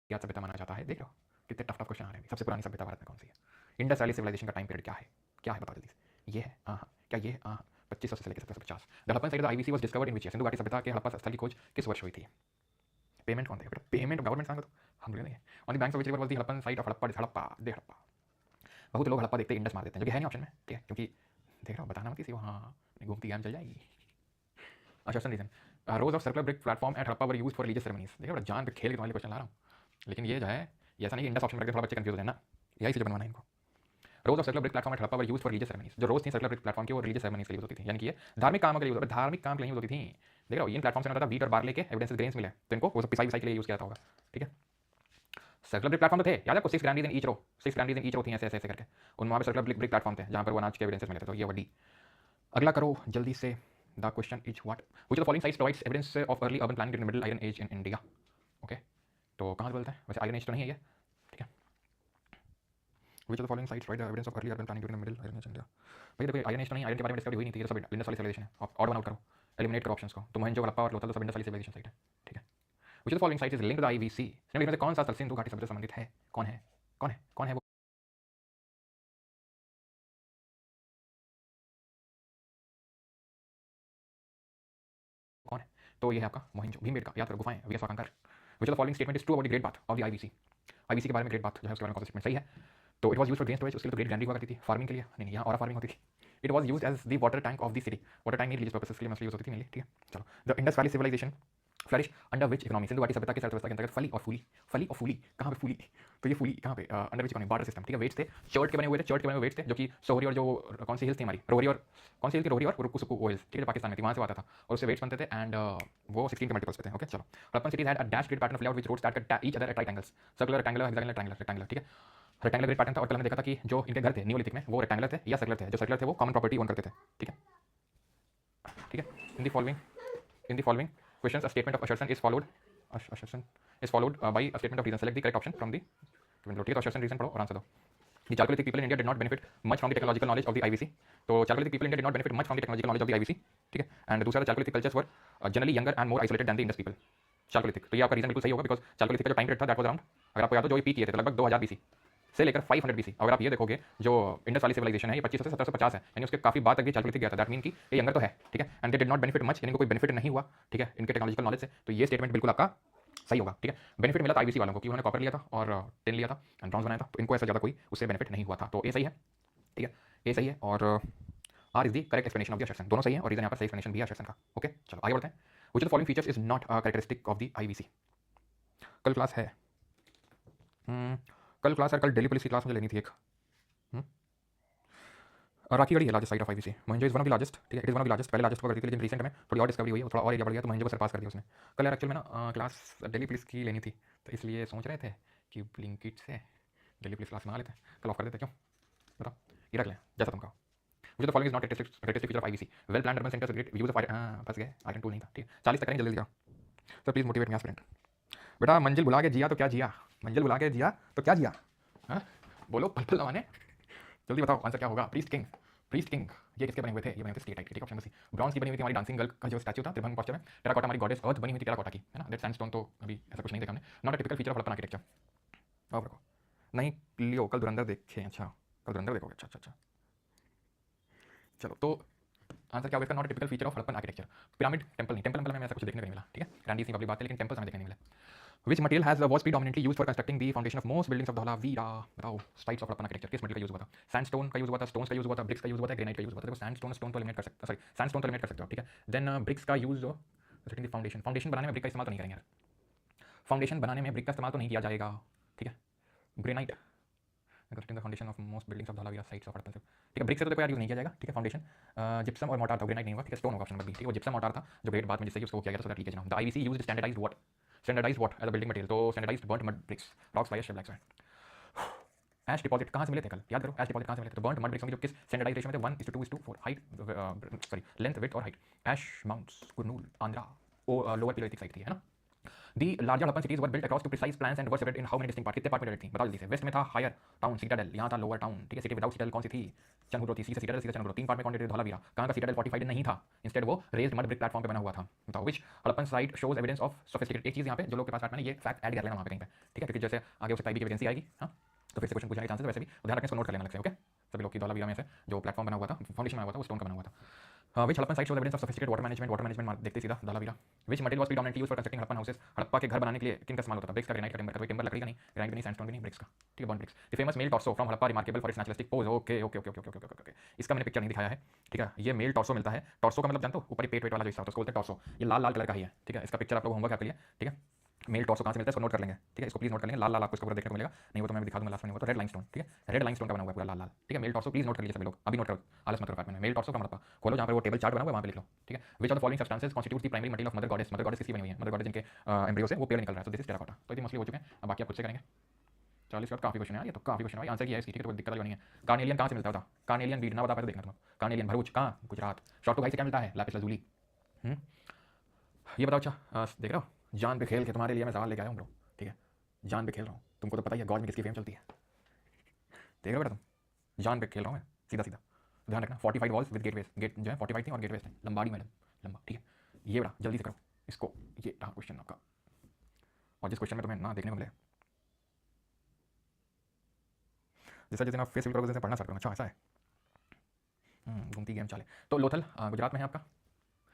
क्या सभ्यता माना जाता है, देख रहे हो कितने टफ क्वेश्चन आ रहे हैं। सबसे पुरानी सभ्यता भारत में कौन सी है, इंडस वैली सिविलाइजेशन का टाइम पीरियड क्या है, क्या है बताओ जल्दी से। ये है क्या ये 2500 से लेकर 1750। The Harappan site of the IVC was discovered in which year, Sindhu घाटी सभ्यता के हड़प्पा स्थल की खोज किस वर्ष हुई थी। पेमेंट कौन थे बेटा, पेमेंट गवर्नमेंट सांगा तो हम लोग नहीं है। On the banks of which river was the Harappan site of Harappa, Harappa दे हड़प्पा। बहुत लोग हड़प्पा देखते इंडस मार देते हैं, जो कि है नहीं ऑप्शन में, ठीक है, क्योंकि देख रहा हूँ बताना मत किसी को, हाँ घूमती ज्ञान चल जाएगी। अच्छा reason, rows of circular brick platform at Harappa were used for religious ceremonies. देखो बड़ा जान पे खेल के तुम्हारे क्वेश्चन ला रहा हूँ, लेकिन ये जो है ये ऐसा नहीं कि इंडस ऑप्शन करके थोड़ा बच्चे कंफ्यूज हो जाए ना, यही से जो बनवाना है इनको। रोज of circular brick platform at Harappa were used for religious ceremonies, जो रोज थी सर्कुलर ब्रिक प्लेटफॉर्म की वो रिलीजियस सेरेमनीज के लिए यूज होती थी, यानी कि ये धार्मिक काम के लिए यूज होती, धार्मिक काम के लिए यूज होती थी। देख रहा हो इन प्लेटफॉर्म से होता था वीट और बार्ले के एविडेंस ग्रेन्स मिले, तो इनको वो सब पिसाई के लिए यूज किया था होगा, ठीक है। सर्कुलर ब्रिक प्लेटफॉर्म तो थे, याद है आपको, 6 ग्रैंडीज in each row, 6 ग्रैंडीज in each row थी, ऐसे ऐसे करके उन वहाँ पे सर्कुलर ब्रिक प्लेटफॉर्म थे जहाँ पर वो अनाज के एविडेंसेस मिले थे, तो ये वडी। अगला करो जल्दी से, the question is what which of the following sites provides evidence of early urban planning in middle iron age in India, okay. तो कहाँ से बोलते हैं, वैसे आयरन एज तो नहीं है ये, ठीक है। Which of the following sites provide the evidence of early urban planning in middle iron age India. भाई देखो आयरन एज तो नहीं, आयरन के बारे में डिस्कवरी हुई नहीं थी, ये सब इंडस वाली सिविलाइजेशन है। ऑड वन आउट करो, एलिमिनेट करो ऑप्शंस को, तो मोहनजो हड़प्पा और लोथल सब इंडस वाली सिविलाइजेशन साइट है, ठीक है। Which of the following sites is linked to the IVC, निम्नलिखित में से कौन सा स्थल सिंधु घाटी सभ्यता से संबंधित है, कौन है कौन है कौन है वो। कौन है, तो ये है आपका मोहनजो भीमबेटका, याद करो गुफाएं, VS Wakankar. Which of the following statement is true about the great bath of the IVC, IVC के बारे में ग्रेट बाथ जो है उसके बारे में कौन सा स्टेटमेंट सही है। तो it was used for grain storage, उसके लिए तो ग्रेट ग्रैंडरी हुआ करती थी, फार्मिंग के लिए नहीं, यहाँ और फार्मिंग होती थी। It was used as the water tank of the city, water tank नहीं रिलीजियस पर्पसेस के लिए मसली यूज होती थी मेनली, ठीक है। चलो the Indus valley civilization flourish under which economy, सिंधु घाटी सभ्यता की अर्थव्यवस्था के अंतर्गत फली और फूली कहाँ पे फूली, तो ये फूली कहाँ पे, under which economy, barter system, ठीक है। वेट्स थे चर्ट के बने हुए थे, चर्ट के बने हुए वेट्स थे जो कि सोहरी और जो कौन सी हिल्स थी हमारी, रोहरी और कौन सी हिल थी, रोहरी और रुक्कू वो हिल्स, ठीक है, पाकिस्तान में थी, वहाँ से आता था और उससे वेट्स बनते थे एंड वो 16 के मल्टीपल्स पे थे। ओके चलो, Harappan cities had a dash grid pattern of layout which roads that cut each other at right angles, circular, rectangular, hexagonal, triangular, ठीक है। रेक्टेंगुलर ग्रिड पैटर्न था और कल हमने देखा था कि जो इनके घर थे नियोलिथिक में वो रेक्टेंगुलर थे या सर्कुलर थे, जो सर्कुलर थे वो कॉमन प्रॉपर्टी ओन करते थे, ठीक है, ठीक है। In the following questions a statement of assertion is followed by a statement of reason, select the correct option from the given below, ठीक है। तो assertion reason पढ़ो और आंसर दो। The Chalcolithic people in India did not benefit much from the technological knowledge of the IVC, तो Chalcolithic people in India did not benefit much from the technological knowledge of the IVC, ठीक है। And दूसरा Chalcolithic cultures were generally younger and more isolated than the Indus people, Chalcolithic, तो ये आपका reason बिल्कुल सही होगा बिकॉज Chalcolithic का जो टाइम पीरियड था दैट वाज अराउंड, अगर आपको याद हो जो ये पीक किए थे तो लगभग 2000 बीसी से लेकर 500 बीसी। अगर आप ये देखोगे जो इंडस वाली सिविलाइजेशन है ये 2500 से 1750 है, यानी उसके काफी बाद तक ये Chalcolithic गया था, दैट मीन कि ये यंगर तो है, ठीक है। And they did not benefit much, इनको कोई बेनिफिट नहीं हुआ, ठीक है, इनके टेक्नोलॉजिकल नॉलेज से, तो ये स्टेटमेंट बिल्कुल आपका सही होगा, ठीक है। बेनिफिट मिला था आईबीसी वालों को कि उन्होंने कॉपर लिया था और टिन लिया था एंड ब्रॉन्ज बनाया था, तो इनको ऐसा ज़्यादा कोई उससे बेनिफिट नहीं हुआ था, तो ये सही है, ठीक है, ये सही है। और R is the correct explanation of the assertion, दोनों सही है और रीजन यहाँ पर सही एक्सप्लेनेशन भी है असर्शन का। ओके चलो आगे बढ़ते हैं। Which of the following features is not a characteristic of the IBC. कल क्लास है, कल क्लास है, कल दिल्ली पुलिस की क्लास मुझे लेनी थी एक। राखीगढ़ी है largest site of IBC, Mohenjo is one of the largest, ठीक है, it is one of the largest, पहले लार्जेस्ट को करती थी लेकिन रिसेंट में थोड़ी और डिस्कवरी हुई है, थोड़ा और एरिया बढ़ गया तो मोहनजो को सरपास कर दिया उसने। कल यार एक्चुअल में ना क्लास दिल्ली पुलिस की लेनी थी तो इसलिए सोच रहे थे कि ब्लिंकिट से दिल्ली पुलिस क्लास मंगा लेते हैं, कल ऑफ कर देते, क्यों बताओ, ये रख लें जैसा तुम कहो। मुझे तो following is not characteristic feature of IBC, well planned urban centres great views of, फंस गए, आयरन टूल नहीं था, ठीक है। 40 तक करेंगे जल्दी जाओ sir, please motivate me aspirant. बेटा मंजिल बुला के जिया तो क्या जिया, मंजिल बुला के जिया तो क्या जिया, हाँ बोलो पल पल नवाने, जल्दी बताओ आंसर क्या होगा। प्रीस्ट किंग ये किसके बने हुए थे, ये बने थे स्टेट आइट, ठीक है, ऑप्शन सी। ब्रॉन्ज की बनी हुई थी हमारी डांसिंग गर्ल का जो स्टैच्यू था त्रिभंग पोस्चर में। टेराकोटा हमारी गॉडेस अर्थ बनी हुई थी टेराकोटा की, है ना, दैट सैंडस्टोन तो अभी ऐसा कुछ नहीं देखा हमने, not a typical feature of Harappan architecture. अब रखो नहीं लियो, कल धुरंधर देखे, अच्छा कल धुरंधर देखोगे, अच्छा अच्छा अच्छा चलो, तो आंसर क्या होगा इसका, not typical feature of Harappan architecture. Pyramid temple नहीं, टेंपल में ऐसा कुछ देखने को नहीं मिला, ठीक है, ग्रैंड सी पब्लिक बात है लेकिन टेंपल्स हमें देखने नहीं मिला। Which material has was predominantly used for constructing the foundation of most buildings of Dhalavira? बताओ साइट्स ऑफ हड़प्पन आर्किटेक्चर किस मटेरियल का यूज हुआ था। सैंडस्टोन का यूज हुआ था, स्टोन्स का यूज हुआ था, ब्रिक्स का यूज हुआ था, ग्रेनाइट का यूज हुआ था। देखो सैंडस्टोन स्टोन तो एलिमिनेट कर सकते, सॉरी सैंडस्टोन तो एलिमिनेट कर सकते हो, ठीक है। देन ब्रिक्स का यूज जो सेटिंग द फाउंडेशन, फाउंडेशन बनाने में ब्रिक का इस्तेमाल तो नहीं करेंगे यार, फाउंडेशन बनाने में ब्रिक का इस्तेमाल तो नहीं किया जाएगा, ठीक है। Granite constructing the foundation of most buildings of Dholavira sites of Harappan, ठीक है। ब्रिक से तो देखो यार यूज नहीं किया जाएगा, ठीक है। फाउंडेशन जिप्सम और मोर्टार था, ग्रेनाइट नहीं होगा, ठीक है। स्टोन होगा ऑप्शन नंबर बी, ठीक है। वो जिप्सम मोर्टार था जो ग्रेट बाद में जिससे उसको किया गया था, सो दैट लीकेज ना हो। The IBC used standardized what, standardized what as a building material, तो standardized burnt mud bricks, rocks fly shale lacks. Ash deposit कहाँ से मिले थे कल, याद करो ऐश डिपॉजिट कहाँ से मिले थे, तो बर्न्ट मड ब्रिक्स होंगे जो किस स्टैंडर्डाइज रेशियो में थे, 1:2:4 हाइट, सॉरी लेंथ विड्थ और height. Ash mounds Kurnool Andhra lower palaeolithic site थी, है ना। The larger Harappan cities were built across to precise plans and were separated in how many distinct parts, कितने पार्ट में divide थी, बताओ जल्दी से। वेस्ट में था हायर टाउन सिटाडेल, यहाँ था लोअर टाउन, ठीक है। सिटी विदाउट सिटाडेल कौन सी थी, चंगुरो थी, सीधा सिटाडेल सीधा चंगुरो। तीन पार्ट में कौन थे, धौलावीरा। कहाँ का सिटाडेल फोर्टिफाइड नहीं था, इंस्टेड वो रेज्ड मड ब्रिक प्लेटफॉर्म पे बना हुआ था, बताओ। Which Harappan site shows evidence of sophisticated, एक चीज़ यहाँ पे जो लोग के पास मैंने ये फैक्ट ऐड कर लेना वहाँ पे कहीं पे, ठीक है, क्योंकि जैसे आगे हो सकता है भी की वैकेंसी आएगी, हाँ तो फिर से क्वेश्चन पूछने के चांसेस है, वैसे भी ध्यान रखें, इसको नोट कर लेना अलग से, ओके। सभी लोग की धौलावीरा में से जो प्लेटफॉर्म बना हुआ था, फाउंडेशन बना हुआ था, वो स्टोन का बना हुआ था। Which Harappan site shows evidence of sophisticated water management देखते सीधा धालावीरा। Which material was predominantly used for constructing Harappan houses, Harappa के घर बनाने के लिए किन का इस्तेमाल होता था, ब्रिक्स का, ग्रेनाइट का, टिम्बर का, टिम्बर लकड़ी का नहीं, ग्रेनाइट भी नहीं, सैंडस्टोन भी नहीं, ब्रिक्स का, ठीक है, burnt bricks. The famous male torso from Harappa remarkable for its naturalistic pose, okay okay okay okay okay okay, इसका मैंने पिक्चर नहीं दिखाया है, ठीक है। ये मेल टॉर्सो मिलता है, टॉर्सो का मतलब जानते हो, ऊपर पेट वाला जो हिस्सा होता है उसको बोलते हैं टॉर्सो, ये लाल लाल कलर का ही है, ठीक है। इसका पिक्चर आप लोग होमवर्क आपके लिए, ठीक है। मेल टॉर्सो कहाँ से मिलता है इसको नोट कर लेंगे, ठीक है, इसको प्लीज नोट कर लेंगे, लाल लाल आपको इसको पूरा देखने को मिलेगा, नहीं वो तो मैं भी दिखा दूंगा लास्ट में, नहीं वो तो रेड लाइमस्टोन, ठीक है, रेड लाइमस्टोन का बना हुआ है पूरा लाल लाल, ठीक है। मेल टॉर्सो प्लीज नोट कर लीजिए सभी लोग, अभी नोट करो, आलस मत करो पार्ट में। मेल टॉर्सो का मतलब खोलो जहाँ पर वो टेबल चार्ट बना हुआ है वहाँ पे लिख लो, ठीक है। विच of the following substances constitute the primary material of mother goddess, mother goddess किसकी बनी हुई है, मदर गॉडेस जिनके एम्ब्रियो से वो पेड़ निकल रहा है, तो दिस इज टेराकोटा, तो ये मोस्टली हो चुके हैं, अब बाकी आप खुद से करेंगे। 40 का काफी क्वेश्चन है ये तो, काफी क्वेश्चन है, आंसर किया है इसकी, ठीक है, तो कोई दिक्कत वाली नहीं है। कार्नेलियन कहाँ से मिलता था, कार्नेलियन बीड ना बता पाए तो देखना तुम, कार्नेलियन भरूच कहाँ, गुजरात। शॉर्ट टू गाइस से क्या मिलता है, लैपिस lazuli। ये बताओ, अच्छा देख रहे हो, जान पे खेल के तुम्हारे लिए मैं सवाल लेके आया हूँ ब्रो, ठीक है, जान पे खेल रहा हूँ, तुमको तो पता ही है गॉड में किसकी फेम चलती है, देख रहे हो बेटा तुम, जान पे खेल रहा हूँ मैं, सीधा सीधा ध्यान रखना। 45 वॉल्स विद गेटवेज, गेट जो है 45 थी और गेटवेज थे, लंबाड़ी मैडम लंबा, ठीक है। ये बेटा जल्दी से करो इसको, ये रहा क्वेश्चन आपका, और जिस क्वेश्चन में तुम्हें ना देखने को मिले, जैसा जिस दिन आप फेस फिल करोगे पढ़ना स्टार्ट करो, अच्छा ऐसा है, घूमती गेम चाले। तो लोथल गुजरात में है आपका,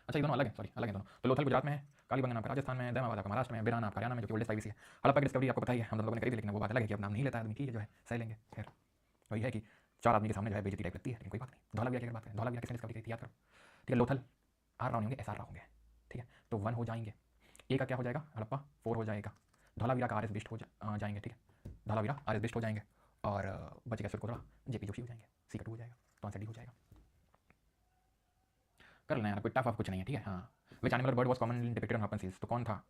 अच्छा ये दोनों अलग है, सॉरी अलग है दोनों। तो लोथल गुजरात में है, कालीबंगन आपका राजस्थान में, दहमाबाद आपका महाराष्ट्र में, बिराना आपका हरियाणा में, जो कि ओल्डेस्ट आईबीसी है। हड़प्पा की डिस्कवरी आपको पता ही है, हम लोगों ने करी थी, लेकिन वो बात अलग है कि अब नाम नहीं लेता आदमी की, जो है सह लेंगे, खैर वही है कि चार आदमी के सामने जो है बेइज्जती टाइप लगती है, लेकिन कोई बात नहीं। धौलावीरा की अगर बात करें, धौलावीरा किसने डिस्कवरी की थी, याद करो, ठीक है। लोथल आर राउंड होंगे, एस आर राउंड होंगे, ठीक है, तो 1 हो जाएंगे। ए का क्या हो जाएगा हड़प्पा 4 हो जाएगा, धौलावीरा का आर एस बिस्ट हो जाएंगे, ठीक है, धौलावीरा आर एस बिस्ट हो जाएंगे और बचेगा सुरकोतला जेपी जोशी हो जाएंगे, सी का 2 हो जाएगा, तो आंसर डी हो जाएगा। कर लेना यार, कोई टफ कुछ नहीं है, ठीक है। हाँ, which animal bird was commonly depicted on Harappan seals, तो कौन था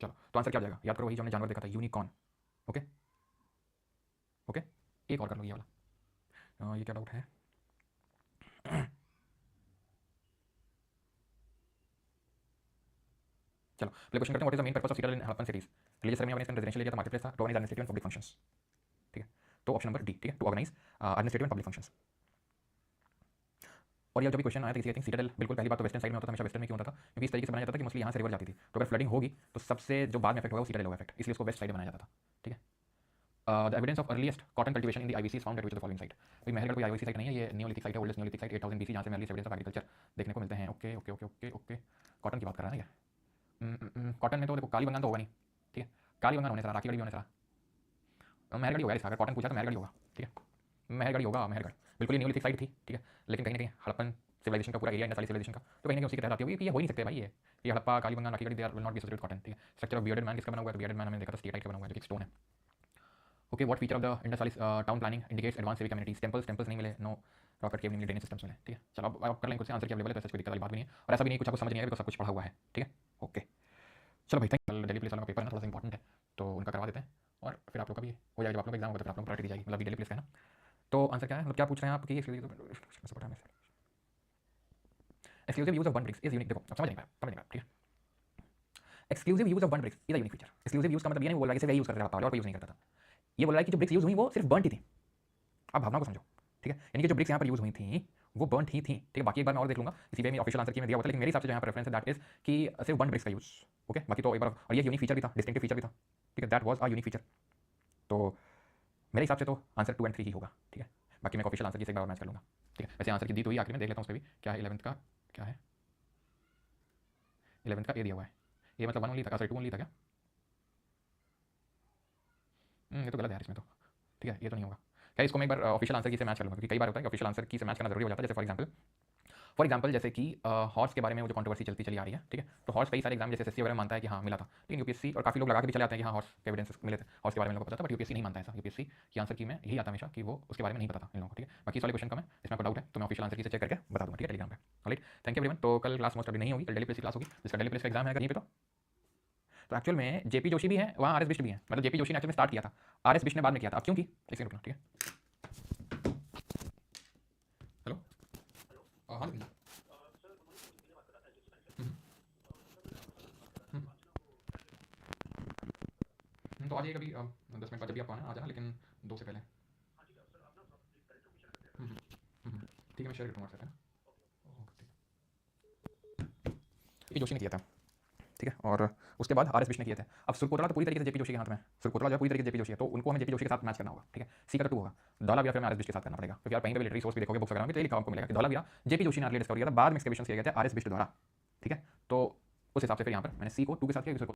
चलो तो आंसर क्या हो जाएगा, याद करो वही जो हमने जानवर देखा था, यूनिकॉर्न। ओके ओके, एक और कर लो ये वाला, ये क्या डाउट है। चलो पहले क्वेश्चन करते हैं, what is the main purpose of citadel in Harappan cities, religious ceremony organized, residential area था, मार्केट प्लेस था, to organize administrative and public functions, ठीक है। तो ऑप्शन नंबर डी, ठीक है, to organize administrative and public functions. और ये जब भी क्वेश्चन आया था किसी, आई थिंक सीटल बिल्कुल पहली बात तो वेस्टर्न साइड में होता था, हमेशा वेस्टर्न में क्यों होता था, क्योंकि इस तरीके से बनाया जाता था कि मोस्टली यहाँ से रिवर जाती थी, तो अगर फ्लडिंग होगी तो सबसे जो बाद में इफेक्ट होगा वो सीटल होगा इफेक्ट, इसलिए उसको वेस्ट साइड बनाया जाता था, ठीक है। The evidence of earliest cotton cultivation in the IVC is found at which the following site, भाई महलगढ़ कोई आईवीसी साइट नहीं है, ये नियोलिथिक साइट है, ओल्डेस्ट नियोलिथिक साइट 8000 बीसी, जहाँ से अर्लीस्ट एविडेंस ऑफ एग्रीकल्चर देखने को मिलते हैं। Okay okay okay okay okay, cotton की बात कर रहा है ना ये, कॉटन में तो देखो कालीबंगान तो होगा नहीं, ठीक है, कालीबंगान होने सरा, राखीगढ़ी होने सरा, महलगढ़ होगा इसका, अगर कॉटन पूछा तो महलगढ़ होगा, ठीक है, महलगढ़ होगा, महलगढ़ बिल्कुल ही नियोलिथिक साइट थी, ठीक है, लेकिन कहीं ना कहीं हड़प्पन सिविलाइजेशन का पूरा एरिया, इंडस सिविलाइजेशन का, तो कहीं ना कहीं उसी के तहत आती होगी कि ये हो ही नहीं सकते भाई, ये Harappa Kalibangan Rakhigarhi they are will not be associated cotton, ठीक है। स्ट्रक्चर ऑफ बियर्डेड मैन किसका बना हुआ है, तो बियर्डेड मैन हमने देखा था स्टेटाइट का बना हुआ है, जो कि स्टोन है। Okay, what feature of the Indus valley town planning indicates advance civic communities, temples नहीं मिले, नो रॉकेट केव नहीं मिले, ड्रेनेज सिस्टम्स मिले, ठीक है। चलो अब कर लेंगे कुछ आंसर की अवेलेबल है, तो ऐसा कोई दिक्कत वाली बात भी नहीं है, और ऐसा भी नहीं कुछ आपको समझ नहीं आएगा, बिकॉज सब कुछ पढ़ा हुआ है, ठीक है। ओके चलो भाई, थैंक यू। डेली प्लेस वाला पेपर है ना, थोड़ा सा इंपॉर्टेंट है, तो उनका करवा देते हैं, और फिर आप लोग का भी हो जाएगा, जब आप लोग एग्जाम होगा तो फिर आप लोग प्रायोरिटी दी जाएगी, मतलब डेली प्लेस का है ना। तो आंसर क्या है, मतलब क्या पूछ रहे हैं आप कि exclusive use of one bricks is unique, देखो अब समझ नहीं पाया, ठीक है। Exclusive use of one bricks is a unique feature, exclusive use का मतलब ये नहीं बोल रहा है कि सिर्फ यही यूज करता था और कोई यूज नहीं करता था, ये बोल रहा है कि जो ब्रिक्स यूज हुई वो सिर्फ बर्न ही थी, आप भावना को समझो, ठीक है, यानी कि जो ब्रिक्स यहाँ पर यूज हुई थी वो बर्न ही थी, ठीक है। बाकी एक बार मैं और देख लूंगा, इसी में ऑफिशियल आंसर की मैं दिया हुआ था, लेकिन मेरे हिसाब से जो यहाँ पर रेफरेंस है दैट इज कि सिर्फ वन ब्रिक्स का यूज, ओके। बाकी तो एक बार, और ये यूनिक फीचर भी था, डिस्टिंक्टिव फीचर भी था, ठीक है, that was a unique feature, तो मेरे हिसाब से तो आंसर 2 और 3 ही होगा, ठीक है। बाकी मैं ऑफिशियल आंसर की एक बार मैच कर लूंगा, ठीक है। वैसे आंसर की दी तो ही आखिर में देख लेता हूँ, उस पर भी क्या है, 11th का क्या है, 11th का ए दिया हुआ है, ये मतलब 1 ओनली था, सॉरी 2 ओनली था क्या, ये तो गलत है यार इसमें तो, ठीक है, ये तो नहीं होगा। क्या इसको मैं एक बार ऑफिशियल आंसर की से मैच कर लूँगा, क्योंकि कई बार होता है कि ऑफिशियल आंसर की से मैच करना जरूरी हो जाता है, जैसे फॉर एग्जाम्पल जैसे कि हॉर्स के बारे में वो जो कंट्रोवर्सी चलती चली आ रही है, ठीक है, तो हॉर्स कई सारे एग्जाम जैसे एसएससी वगैरह मानता है कि हाँ मिला था, लेकिन यूपीएससी और काफी लोग लगा के भी चले आते हैं कि हाँ हॉर्स के एविडेंस मिले थे, हॉर्स के बारे में लोगों को पता था, बट यूपीएससी नहीं मानता है ऐसा, यूपीएससी की आंसर की में यही आता हमेशा कि वो उसके बारे में नहीं पता था इन लोगों को, ठीक है। बाकी इस वाले क्वेश्चन का मैं, इसमें आपको डाउट है तो मैं ऑफिशियल आंसर की से चेक करके बता दूंगा, ठीक है, टेलीग्राम पे। Alright, thank you everyone. तो कल क्लास मोस्ट अभी नहीं होगी, कल डेली प्लेस की क्लास होगी, जिसका डेली प्लेस का एग्जाम है कहीं पे, तो एक्चुअल में जेपी जोशी भी है वहाँ, आरएस बिस्ट भी है, मतलब जेपी जोशी ने एक्चुअल में स्टार्ट किया था, आरएस बिस्ट ने बाद में किया था, अब क्योंकि इसलिए रुकना, ठीक है। हेलो, हाँ तो आ जाइए कभी 10 मिनट बाद जब भी आपको आना आ जाना, लेकिन 2 से पहले, ठीक है, मैं शेयर कर दूँगा व्हाट्सएप पे, ये जोशी ने किया था, ठीक है, और उसके बाद आरएस बिस्ट ने किए थे। अब सुरकोतला तो पूरी तरीके से जेपी जोशी के हाथ में, सुरकोतला जो पूरी तरीके से जेपी जोशी है, तो उनको हमें जेपी जोशी के साथ मैच करना होगा, ठीक है। सी का 2 होगा, धौलावीरा फिर आरएस बिस्ट के साथ करना पड़ेगा, क्योंकि आप कहीं पे भी लिटरेरी सोर्स भी देखोगे, बुक्स वगैरह में तो ये लिखा आपको मिलेगा कि धौलावीरा जेपी जोशी ने अर्ली डिस्कवर किया था, बाद में एक्सकवेशन किए गए थे आरएस बिस्ट द्वारा, ठीक है। तो उस हिसाब से फिर यहाँ पर मैंने सी को 2 के साथ किया,